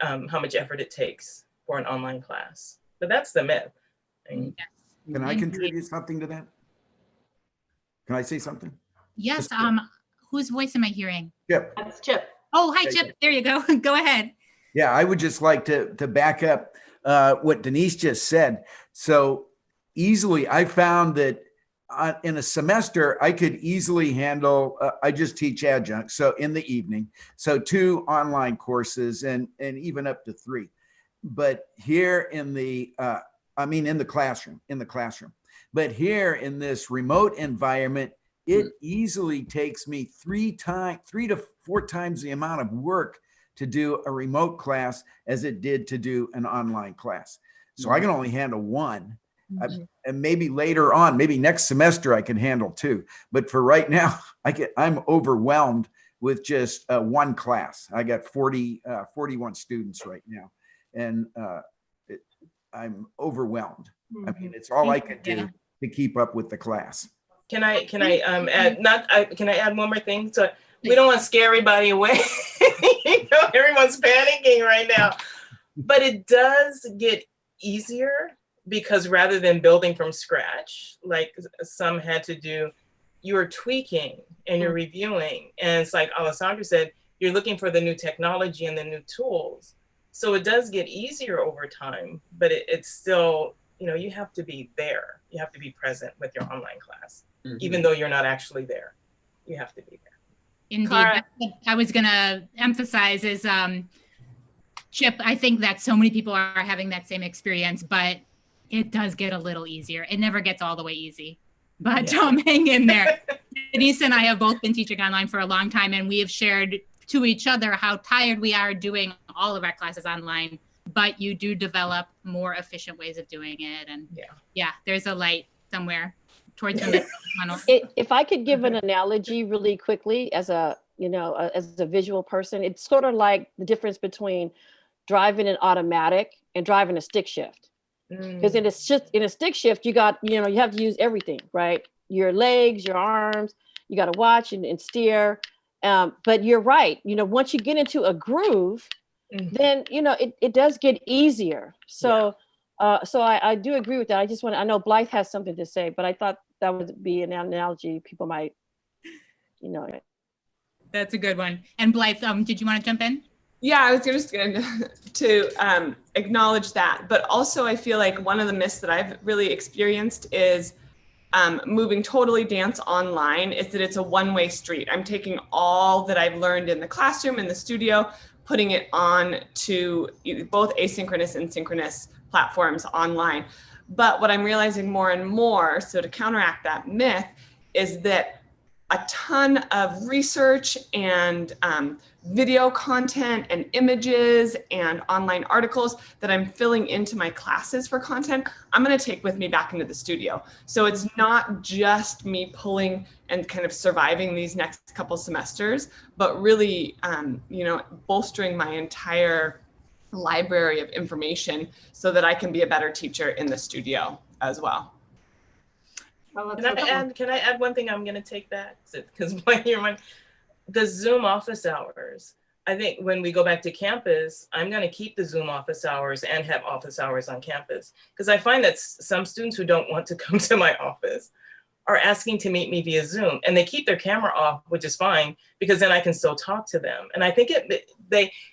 how much effort it takes for an online class. But that's the myth. Can I contribute something to that? Can I say something? Yes. Whose voice am I hearing? Chip. That's Chip. Oh, hi, Chip. There you go. Go ahead. Yeah, I would just like to back up what Denise just said. So easily, I found that in a semester, I could easily handle, I just teach adjunct, so in the evening, so 2 online courses and even up to 3. But here in the, in the classroom, but here in this remote environment, it easily takes me 3 to 4 times the amount of work to do a remote class as it did to do an online class. So I can only handle 1. And maybe later on, maybe next semester I can handle 2. But for right now, I'm overwhelmed with just 1 class. I got 41 students right now, and I'm overwhelmed. I mean, it's all I could do to keep up with the class. Can I add one more thing? So we don't want to scare everybody away. You know, everyone's panicking right now, but it does get easier because rather than building from scratch, like some had to do, you're tweaking and you're reviewing. And it's like Alessandra said, you're looking for the new technology and the new tools. So it does get easier over time, but it's still, you know, you have to be there. You have to be present with your online class, even though you're not actually there. You have to be there. Indeed. That's what I was going to emphasize is, Chip, I think that so many people are having that same experience, but it does get a little easier. It never gets all the way easy, but hang in there. Denise and I have both been teaching online for a long time, and we have shared to each other how tired we are doing all of our classes online, but you do develop more efficient ways of doing it. And there's a light somewhere towards the tunnel. If I could give an analogy really quickly as a visual person, it's sort of like the difference between driving an automatic and driving a stick shift. Because in a stick shift, you got, you have to use everything, right? Your legs, your arms, you got to watch and steer. But you're right. Once you get into a groove, then, it does get easier. So, I do agree with that. I know Blythe has something to say, but I thought that would be an analogy people might, That's a good one. And Blythe, did you want to jump in? Yeah, I was just going to acknowledge that. But also I feel like one of the myths that I've really experienced is moving totally dance online is that it's a one-way street. I'm taking all that I've learned in the classroom, in the studio, putting it on to both asynchronous and synchronous platforms online. But what I'm realizing more and more, so to counteract that myth, is that a ton of research and video content and images and online articles that I'm filling into my classes for content, I'm going to take with me back into the studio. So it's not just me pulling and kind of surviving these next couple semesters, but really, bolstering my entire library of information so that I can be a better teacher in the studio as well. Can I add one thing? I'm going to take back because the Zoom office hours. I think when we go back to campus, I'm going to keep the Zoom office hours and have office hours on campus because I find that some students who don't want to come to my office are asking to meet me via Zoom, and they keep their camera off, which is fine, because then I can still talk to them. And I think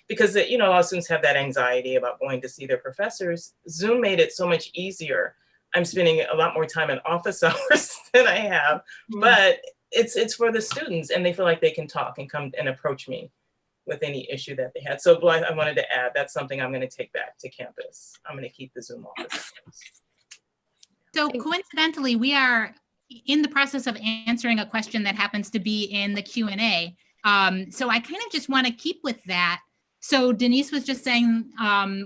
because a lot of students have that anxiety about going to see their professors. Zoom made it so much easier. I'm spending a lot more time in office hours than I have, but it's for the students, and they feel like they can talk and come and approach me with any issue that they had. So Blythe, I wanted to add, that's something I'm going to take back to campus. I'm going to keep the Zoom office. So coincidentally, we are in the process of answering a question that happens to be in the Q&A. So I kind of just want to keep with that. So Denise was just saying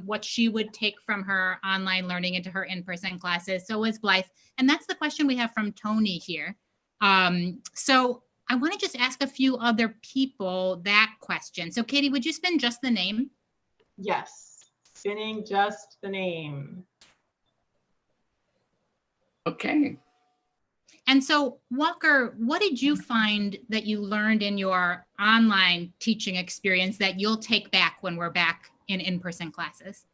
what she would take from her online learning into her in-person classes. So was Blythe. And that's the question we have from Tony here. So I want to just ask a few other people that question. So Katie, would you spin just the name? Yes, spinning just the name. Okay. And so Walker, what did you find that you learned in your online teaching experience that you'll take back when we're back in in-person classes?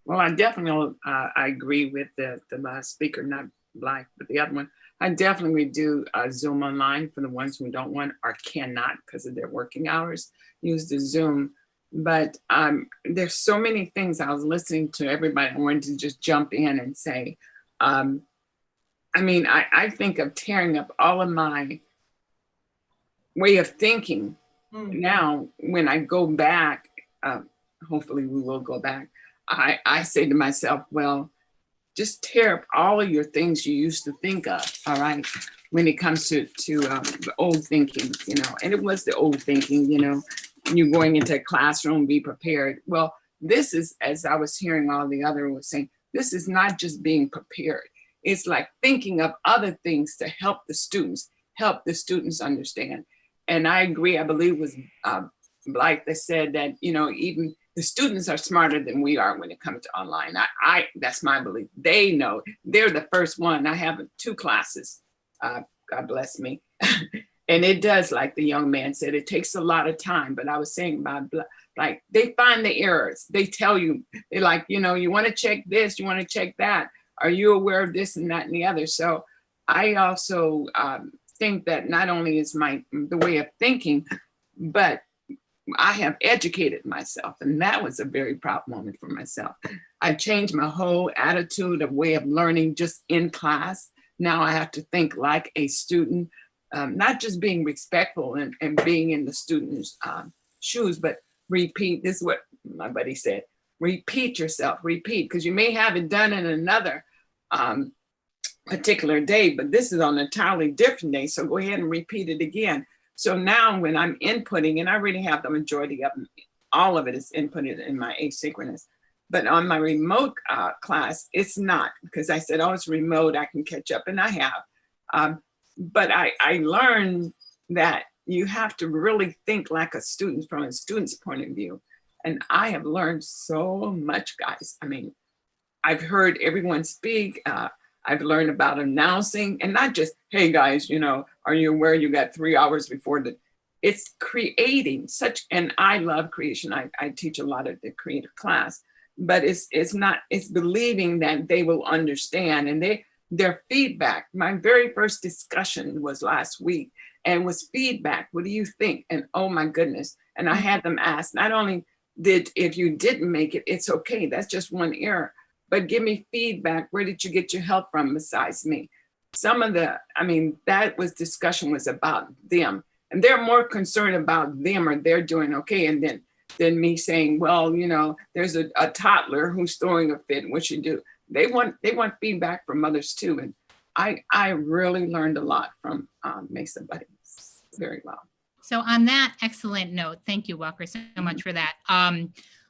Well, I definitely, I agree with the last speaker, not Blythe, but the other one. I definitely do Zoom online for the ones who don't want or cannot because of their working hours, use the Zoom. But there's so many things. I was listening to everybody. I wanted to just jump in and say, I think of tearing up all of my way of thinking. Now, when I go back, hopefully we will go back, I say to myself, well, just tear up all of your things you used to think of, all right? When it comes to the old thinking, and it was the old thinking, you're going into a classroom, be prepared. Well, this is, as I was hearing all the other was saying, this is not just being prepared. It's like thinking of other things to help the students understand. And I agree, I believe it was Blythe that said that, even the students are smarter than we are when it comes to online. That's my belief. They know, they're the first one. I have 2 classes, God bless me. And it does, like the young man said, it takes a lot of time, but I was saying about, like, they find the errors. They tell you, they're like, you want to check this, you want to check that. Are you aware of this and that and the other? So I also think that not only is the way of thinking, but I have educated myself, and that was a very proud moment for myself. I changed my whole attitude of way of learning just in class. Now I have to think like a student, not just being respectful and being in the student's shoes, but repeat. This is what my buddy said. Repeat yourself, repeat, because you may have it done in another particular day, but this is on an entirely different day. So go ahead and repeat it again. So now when I'm inputting, and I really have the majority of them, all of it is inputted in my asynchronous, but on my remote class, it's not, because I said, oh, it's remote, I can catch up, and I have. But I learned that you have to really think like a student from a student's point of view. And I have learned so much, guys. I mean, I've heard everyone speak. I've learned about announcing, and not just, hey guys, are you aware you got 3 hours before it's creating such, and I love creation. I teach a lot of the creative class, but it's believing that they will understand, and their feedback. My very first discussion was last week, and was feedback. What do you think? And oh my goodness. And I had them ask, not only if you didn't make it, it's okay. That's just one error. But give me feedback. Where did you get your help from besides me? Some of discussion was about them. And they're more concerned about them or they're doing okay. And then me saying, well, there's a toddler who's throwing a fit. What you do? They want feedback from others too. And I really learned a lot from Mesa Buddies. Very well. So on that excellent note, thank you, Walker, so much for that.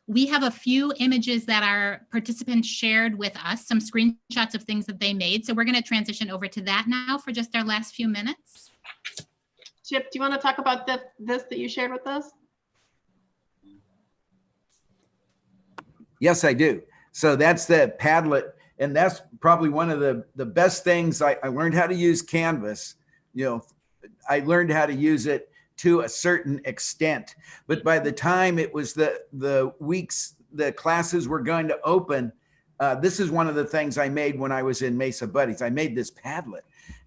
We have a few images that our participants shared with us, some screenshots of things that they made. So we're going to transition over to that now for just our last few minutes. Chip, do you want to talk about this that you shared with us? Yes, I do. So that's the Padlet, and that's probably one of the best things. I learned how to use Canvas. I learned how to use it to a certain extent, but by the time it was the classes were going to open, this is one of the things I made when I was in Mesa Buddies. I made this Padlet,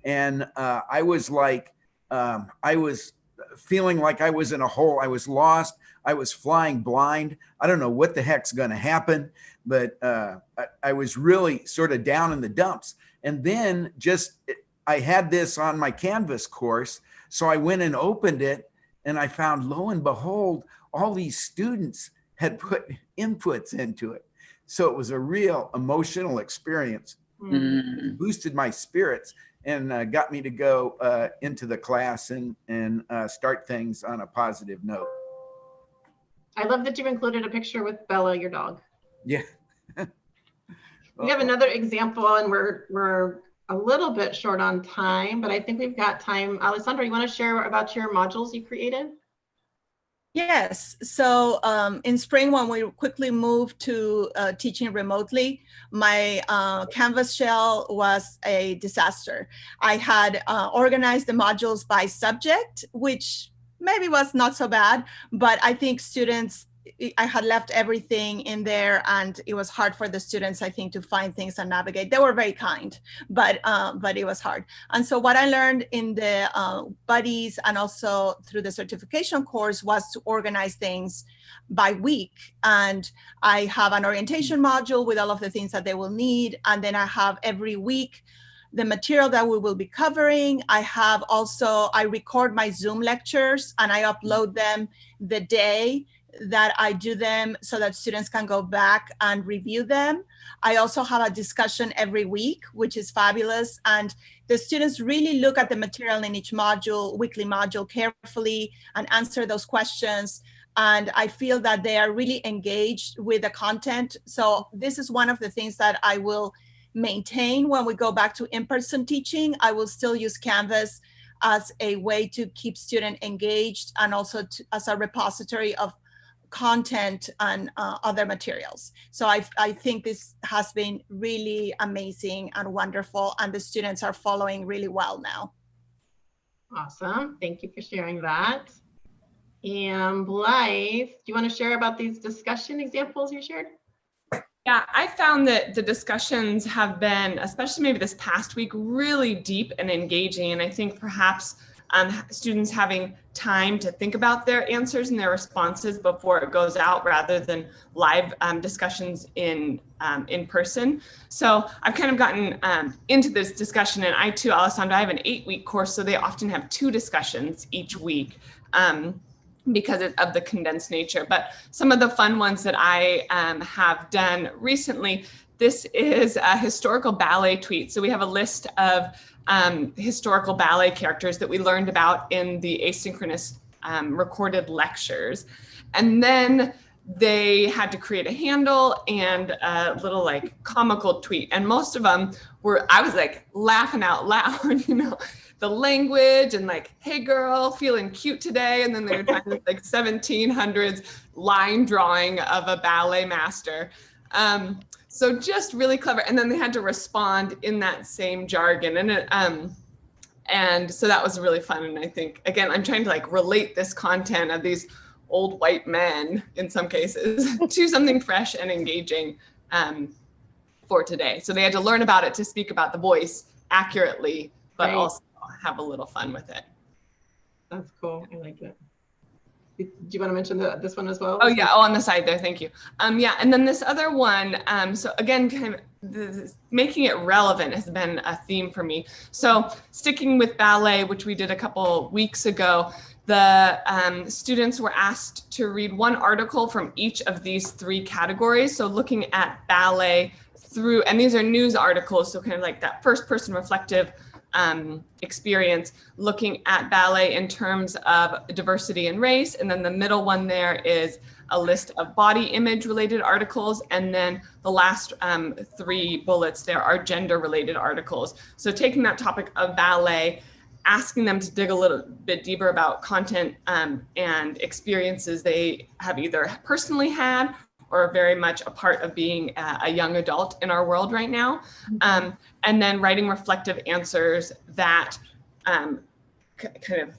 And I was like, I was feeling like I was in a hole. I was lost. I was flying blind. I don't know what the heck's going to happen, but I was really sort of down in the dumps. And then I had this on my Canvas course. So I went and opened it, and I found, lo and behold, all these students had put inputs into it. So it was a real emotional experience. It boosted my spirits and got me to go into the class and start things on a positive note. I love that you included a picture with Bella, your dog. Yeah. We have another example, and we're a little bit short on time, but I think we've got time. Alessandra, you want to share about your modules you created? Yes. So in spring, when we quickly moved to teaching remotely, my Canvas shell was a disaster. I had organized the modules by subject, which maybe was not so bad, but I think students, I had left everything in there, and it was hard for the students, I think, to find things and navigate. They were very kind, but it was hard. And so what I learned in the buddies and also through the certification course was to organize things by week. And I have an orientation module with all of the things that they will need. And then I have every week the material that we will be covering. I record my Zoom lectures and I upload them the day that I do them so that students can go back and review them. I also have a discussion every week, which is fabulous. And the students really look at the material in each module, weekly module, carefully and answer those questions. And I feel that they are really engaged with the content. So this is one of the things that I will maintain when we go back to in-person teaching. I will still use Canvas as a way to keep students engaged and also as a repository of content and other materials. So I think this has been really amazing and wonderful, and the students are following really well now. Awesome. Thank you for sharing that. And Blythe, do you want to share about these discussion examples you shared? Yeah, I found that the discussions have been, especially maybe this past week, really deep and engaging. And I think perhaps students having time to think about their answers and their responses before it goes out, rather than live discussions in person. So I've kind of gotten into this discussion, and I too, Alessandra, I have an 8-week course, so they often have 2 discussions each week. Because of the condensed nature. But some of the fun ones that I have done recently, this is a historical ballet tweet. So we have a list of historical ballet characters that we learned about in the asynchronous recorded lectures. And then they had to create a handle and a little like comical tweet. And most of them were, I was like laughing out loud, you know, the language and like, hey girl, feeling cute today. And then they would find this like 1700s line drawing of a ballet master. So just really clever. And then they had to respond in that same jargon. And so that was really fun. And I think, again, I'm trying to like relate this content of these old white men in some cases to something fresh and engaging for today. So they had to learn about it to speak about the voice accurately, but also have a little fun with it. That's cool. I like it. Do you want to mention this one as well? Oh yeah, on the side there, thank you. Yeah, and then this other one, so again, kind of making it relevant has been a theme for me. So sticking with ballet, which we did a couple weeks ago, the students were asked to read one article from each of these 3 categories. So looking at ballet through, and these are news articles, so kind of like that first person reflective experience, looking at ballet in terms of diversity and race. And then the middle one there is a list of body image related articles. And then the last 3 bullets there are gender related articles. So taking that topic of ballet, asking them to dig a little bit deeper about content and experiences they have either personally had or very much a part of being a young adult in our world right now. And then writing reflective answers that kind of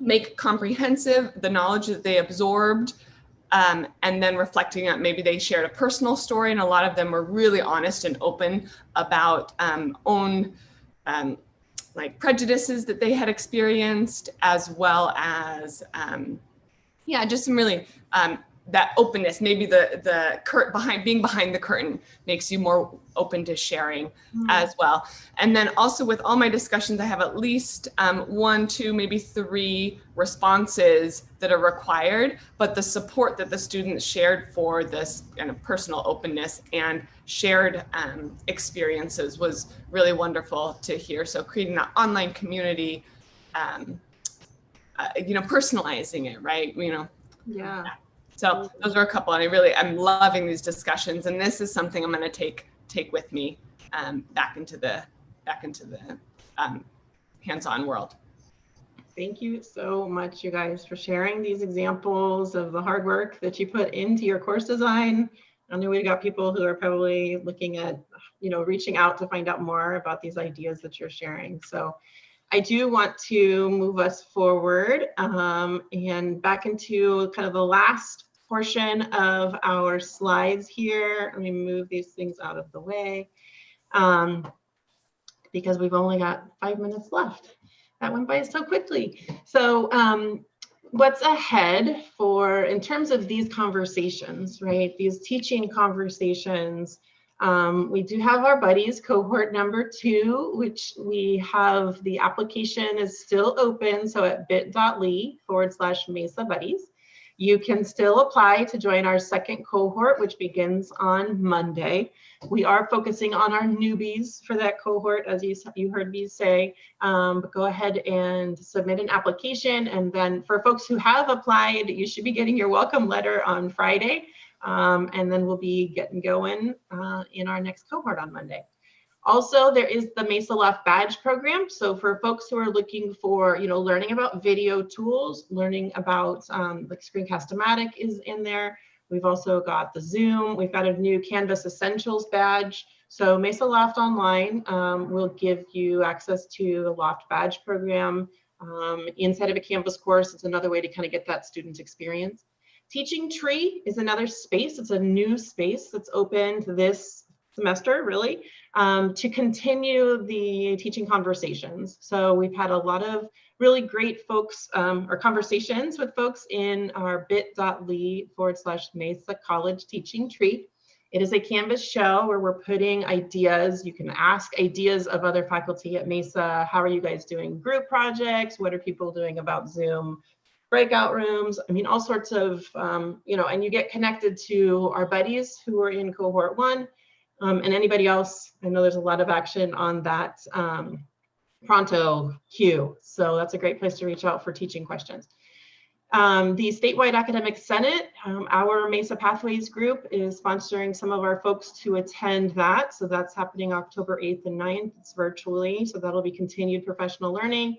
make comprehensive the knowledge that they absorbed, and then reflecting on maybe they shared a personal story, and a lot of them were really honest and open about own like prejudices that they had experienced, as well as yeah, just some really that openness. Maybe the being behind the curtain makes you more open to sharing as well. And then also with all my discussions, I have at least 1, 2, maybe 3 responses that are required, but the support that the students shared for this kind of personal openness and shared experiences was really wonderful to hear. So creating that online community, you know, personalizing it, right? You know. Yeah. So those are a couple, and I'm loving these discussions, and this is something I'm going to take with me back into the hands-on world. Thank you so much, you guys, for sharing these examples of the hard work that you put into your course design. I know we got people who are probably looking at, you know, reaching out to find out more about these ideas that you're sharing. So I do want to move us forward and back into kind of the last portion of our slides here. Let me move these things out of the way because we've only got 5 minutes left. That went by so quickly. So what's ahead in terms of these conversations, right? These teaching conversations. We do have our buddies cohort number 2, which we have the application is still open. So at bit.ly/Mesa Buddies, you can still apply to join our second cohort, which begins on Monday. We are focusing on our newbies for that cohort, as you heard me say, but go ahead and submit an application. And then for folks who have applied, you should be getting your welcome letter on Friday. And then we'll be getting going in our next cohort on Monday. Also, there is the Mesa Loft Badge Program. So for folks who are looking for, you know, learning about video tools, learning about like Screencast-O-Matic is in there. We've also got the Zoom. We've got a new Canvas Essentials badge. So Mesa Loft Online will give you access to the Loft Badge Program inside of a Canvas course. It's another way to kind of get that student experience. Teaching Tree is another space. It's a new space that's opened this semester, really, to continue the teaching conversations. So we've had a lot of really great folks or conversations with folks in our bit.ly/Mesa College Teaching Tree. It is a Canvas show where we're putting ideas. You can ask ideas of other faculty at Mesa. How are you guys doing group projects? What are people doing about Zoom? Breakout rooms, I mean, all sorts of, you know, and you get connected to our buddies who are in cohort 1 and anybody else. I know there's a lot of action on that pronto queue. So that's a great place to reach out for teaching questions. The Statewide Academic Senate, our Mesa Pathways group is sponsoring some of our folks to attend that. So that's happening October 8th and 9th. It's virtually, so that'll be continued professional learning.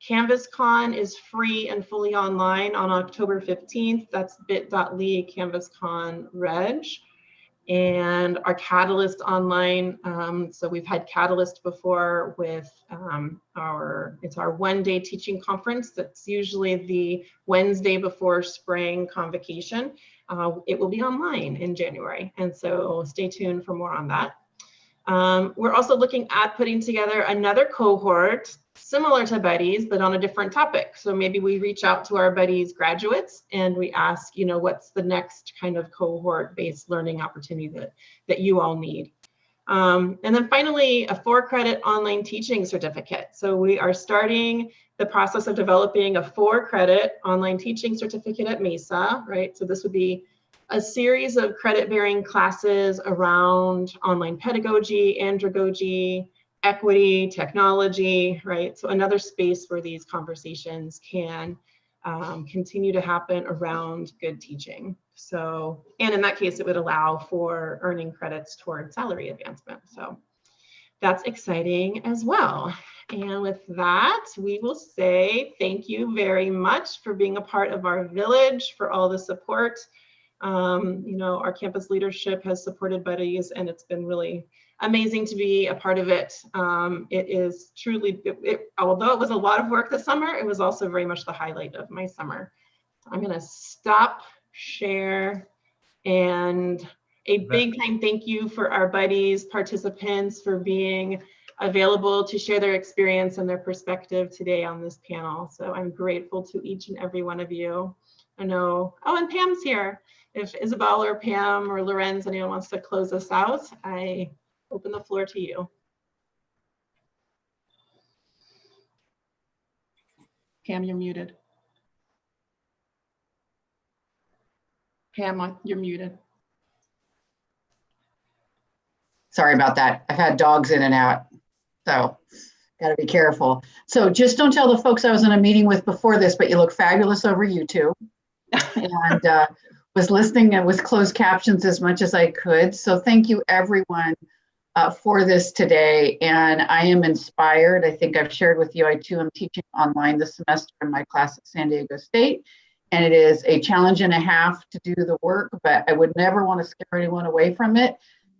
CanvasCon is free and fully online on October 15th. That's bit.ly CanvasCon Reg. And our Catalyst online. So we've had Catalyst before with it's our one-day teaching conference. That's usually the Wednesday before spring convocation. It will be online in January. And so stay tuned for more on that. We're also looking at putting together another cohort similar to buddies, but on a different topic. So maybe we reach out to our buddies graduates and we ask, you know, what's the next kind of cohort-based learning opportunity that you all need. And then finally, a 4-credit online teaching certificate. So we are starting the process of developing a 4-credit online teaching certificate at Mesa, right? So this would be a series of credit-bearing classes around online pedagogy, andragogy, equity, technology, right? So another space where these conversations can continue to happen around good teaching. So, and in that case, it would allow for earning credits toward salary advancement. So that's exciting as well. And with that, we will say thank you very much for being a part of our village, for all the support. You know, our campus leadership has supported buddies, and it's been really amazing to be a part of it. It is truly, although it was a lot of work this summer, it was also very much the highlight of my summer. I'm going to stop share, and a big time thank you for our buddies, participants, for being available to share their experience and their perspective today on this panel. So I'm grateful to each and every one of you. I know, oh, and Pam's here. If Isabel or Pam or Lorenze, anyone wants to close us out, I open the floor to you. Pam, you're muted. Pam, you're muted. Sorry about that. I've had dogs in and out, so got to be careful. So just don't tell the folks I was in a meeting with before this, but you look fabulous over YouTube. And was listening with closed captions as much as I could. So thank you everyone for this today. And I am inspired. I think I've shared with you, I too am teaching online this semester in my class at San Diego State. And it is a challenge and a half to do the work, but I would never want to scare anyone away from it,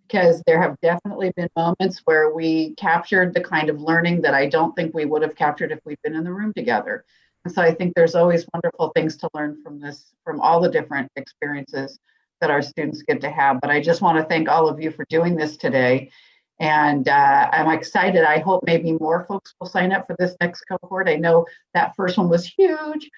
because there have definitely been moments where we captured the kind of learning that I don't think we would have captured if we'd been in the room together. And so I think there's always wonderful things to learn from this, from all the different experiences that our students get to have. But I just want to thank all of you for doing this today. And I'm excited. I hope maybe more folks will sign up for this next cohort. I know that first one was huge.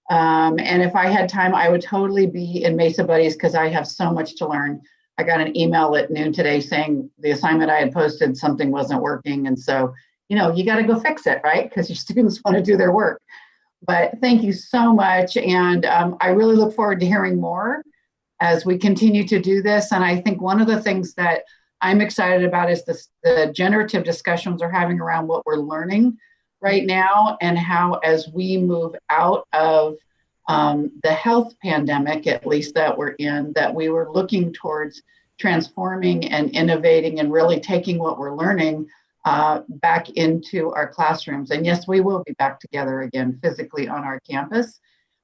And if I had time, I would totally be in Mesa Buddies because I have so much to learn. I got an email at noon today saying the assignment I had posted, something wasn't working. And so, you know, you got to go fix it, right? Because your students want to do their work. But thank you so much. And I really look forward to hearing more as we continue to do this. And I think one of the things that I'm excited about is the generative discussions we're having around what we're learning right now, and how as we move out of the health pandemic, at least that we're in, that we were looking towards transforming and innovating and really taking what we're learning back into our classrooms. And yes, we will be back together again physically on our campus.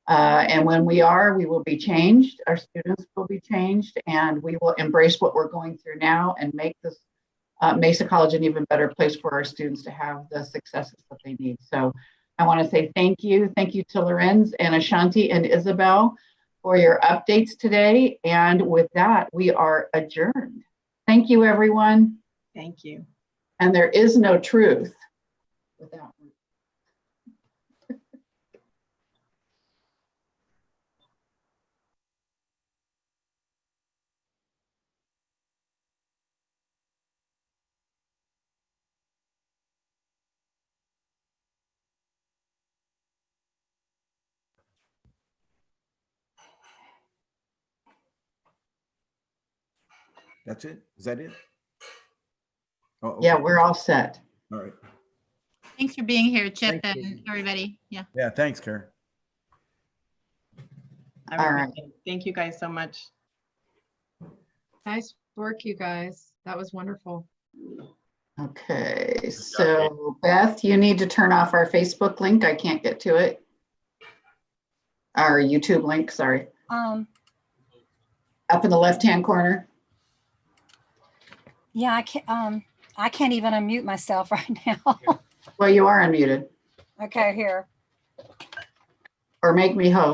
And when we are, we will be changed. Our students will be changed, and we will embrace what we're going through now and make this Mesa College an even better place for our students to have the successes that they need. So I want to say thank you. Thank you to Lorenze and Ashanti and Isabel for your updates today. And with that, we are adjourned. Thank you, everyone. Thank you. And there is no truth without me. That's it? Is that it? Oh, okay. Yeah, we're all set. All right. Thanks for being here, Chip, Thank and everybody. Yeah. Yeah, thanks, Karen. All right. Thank you guys so much. Nice work, you guys. That was wonderful. Okay, so Beth, you need to turn off our Facebook link. I can't get to it. Our YouTube link, sorry. Up in the left-hand corner. Yeah, I can't even unmute myself right now. Well, you are unmuted. Okay, here. Or make me host.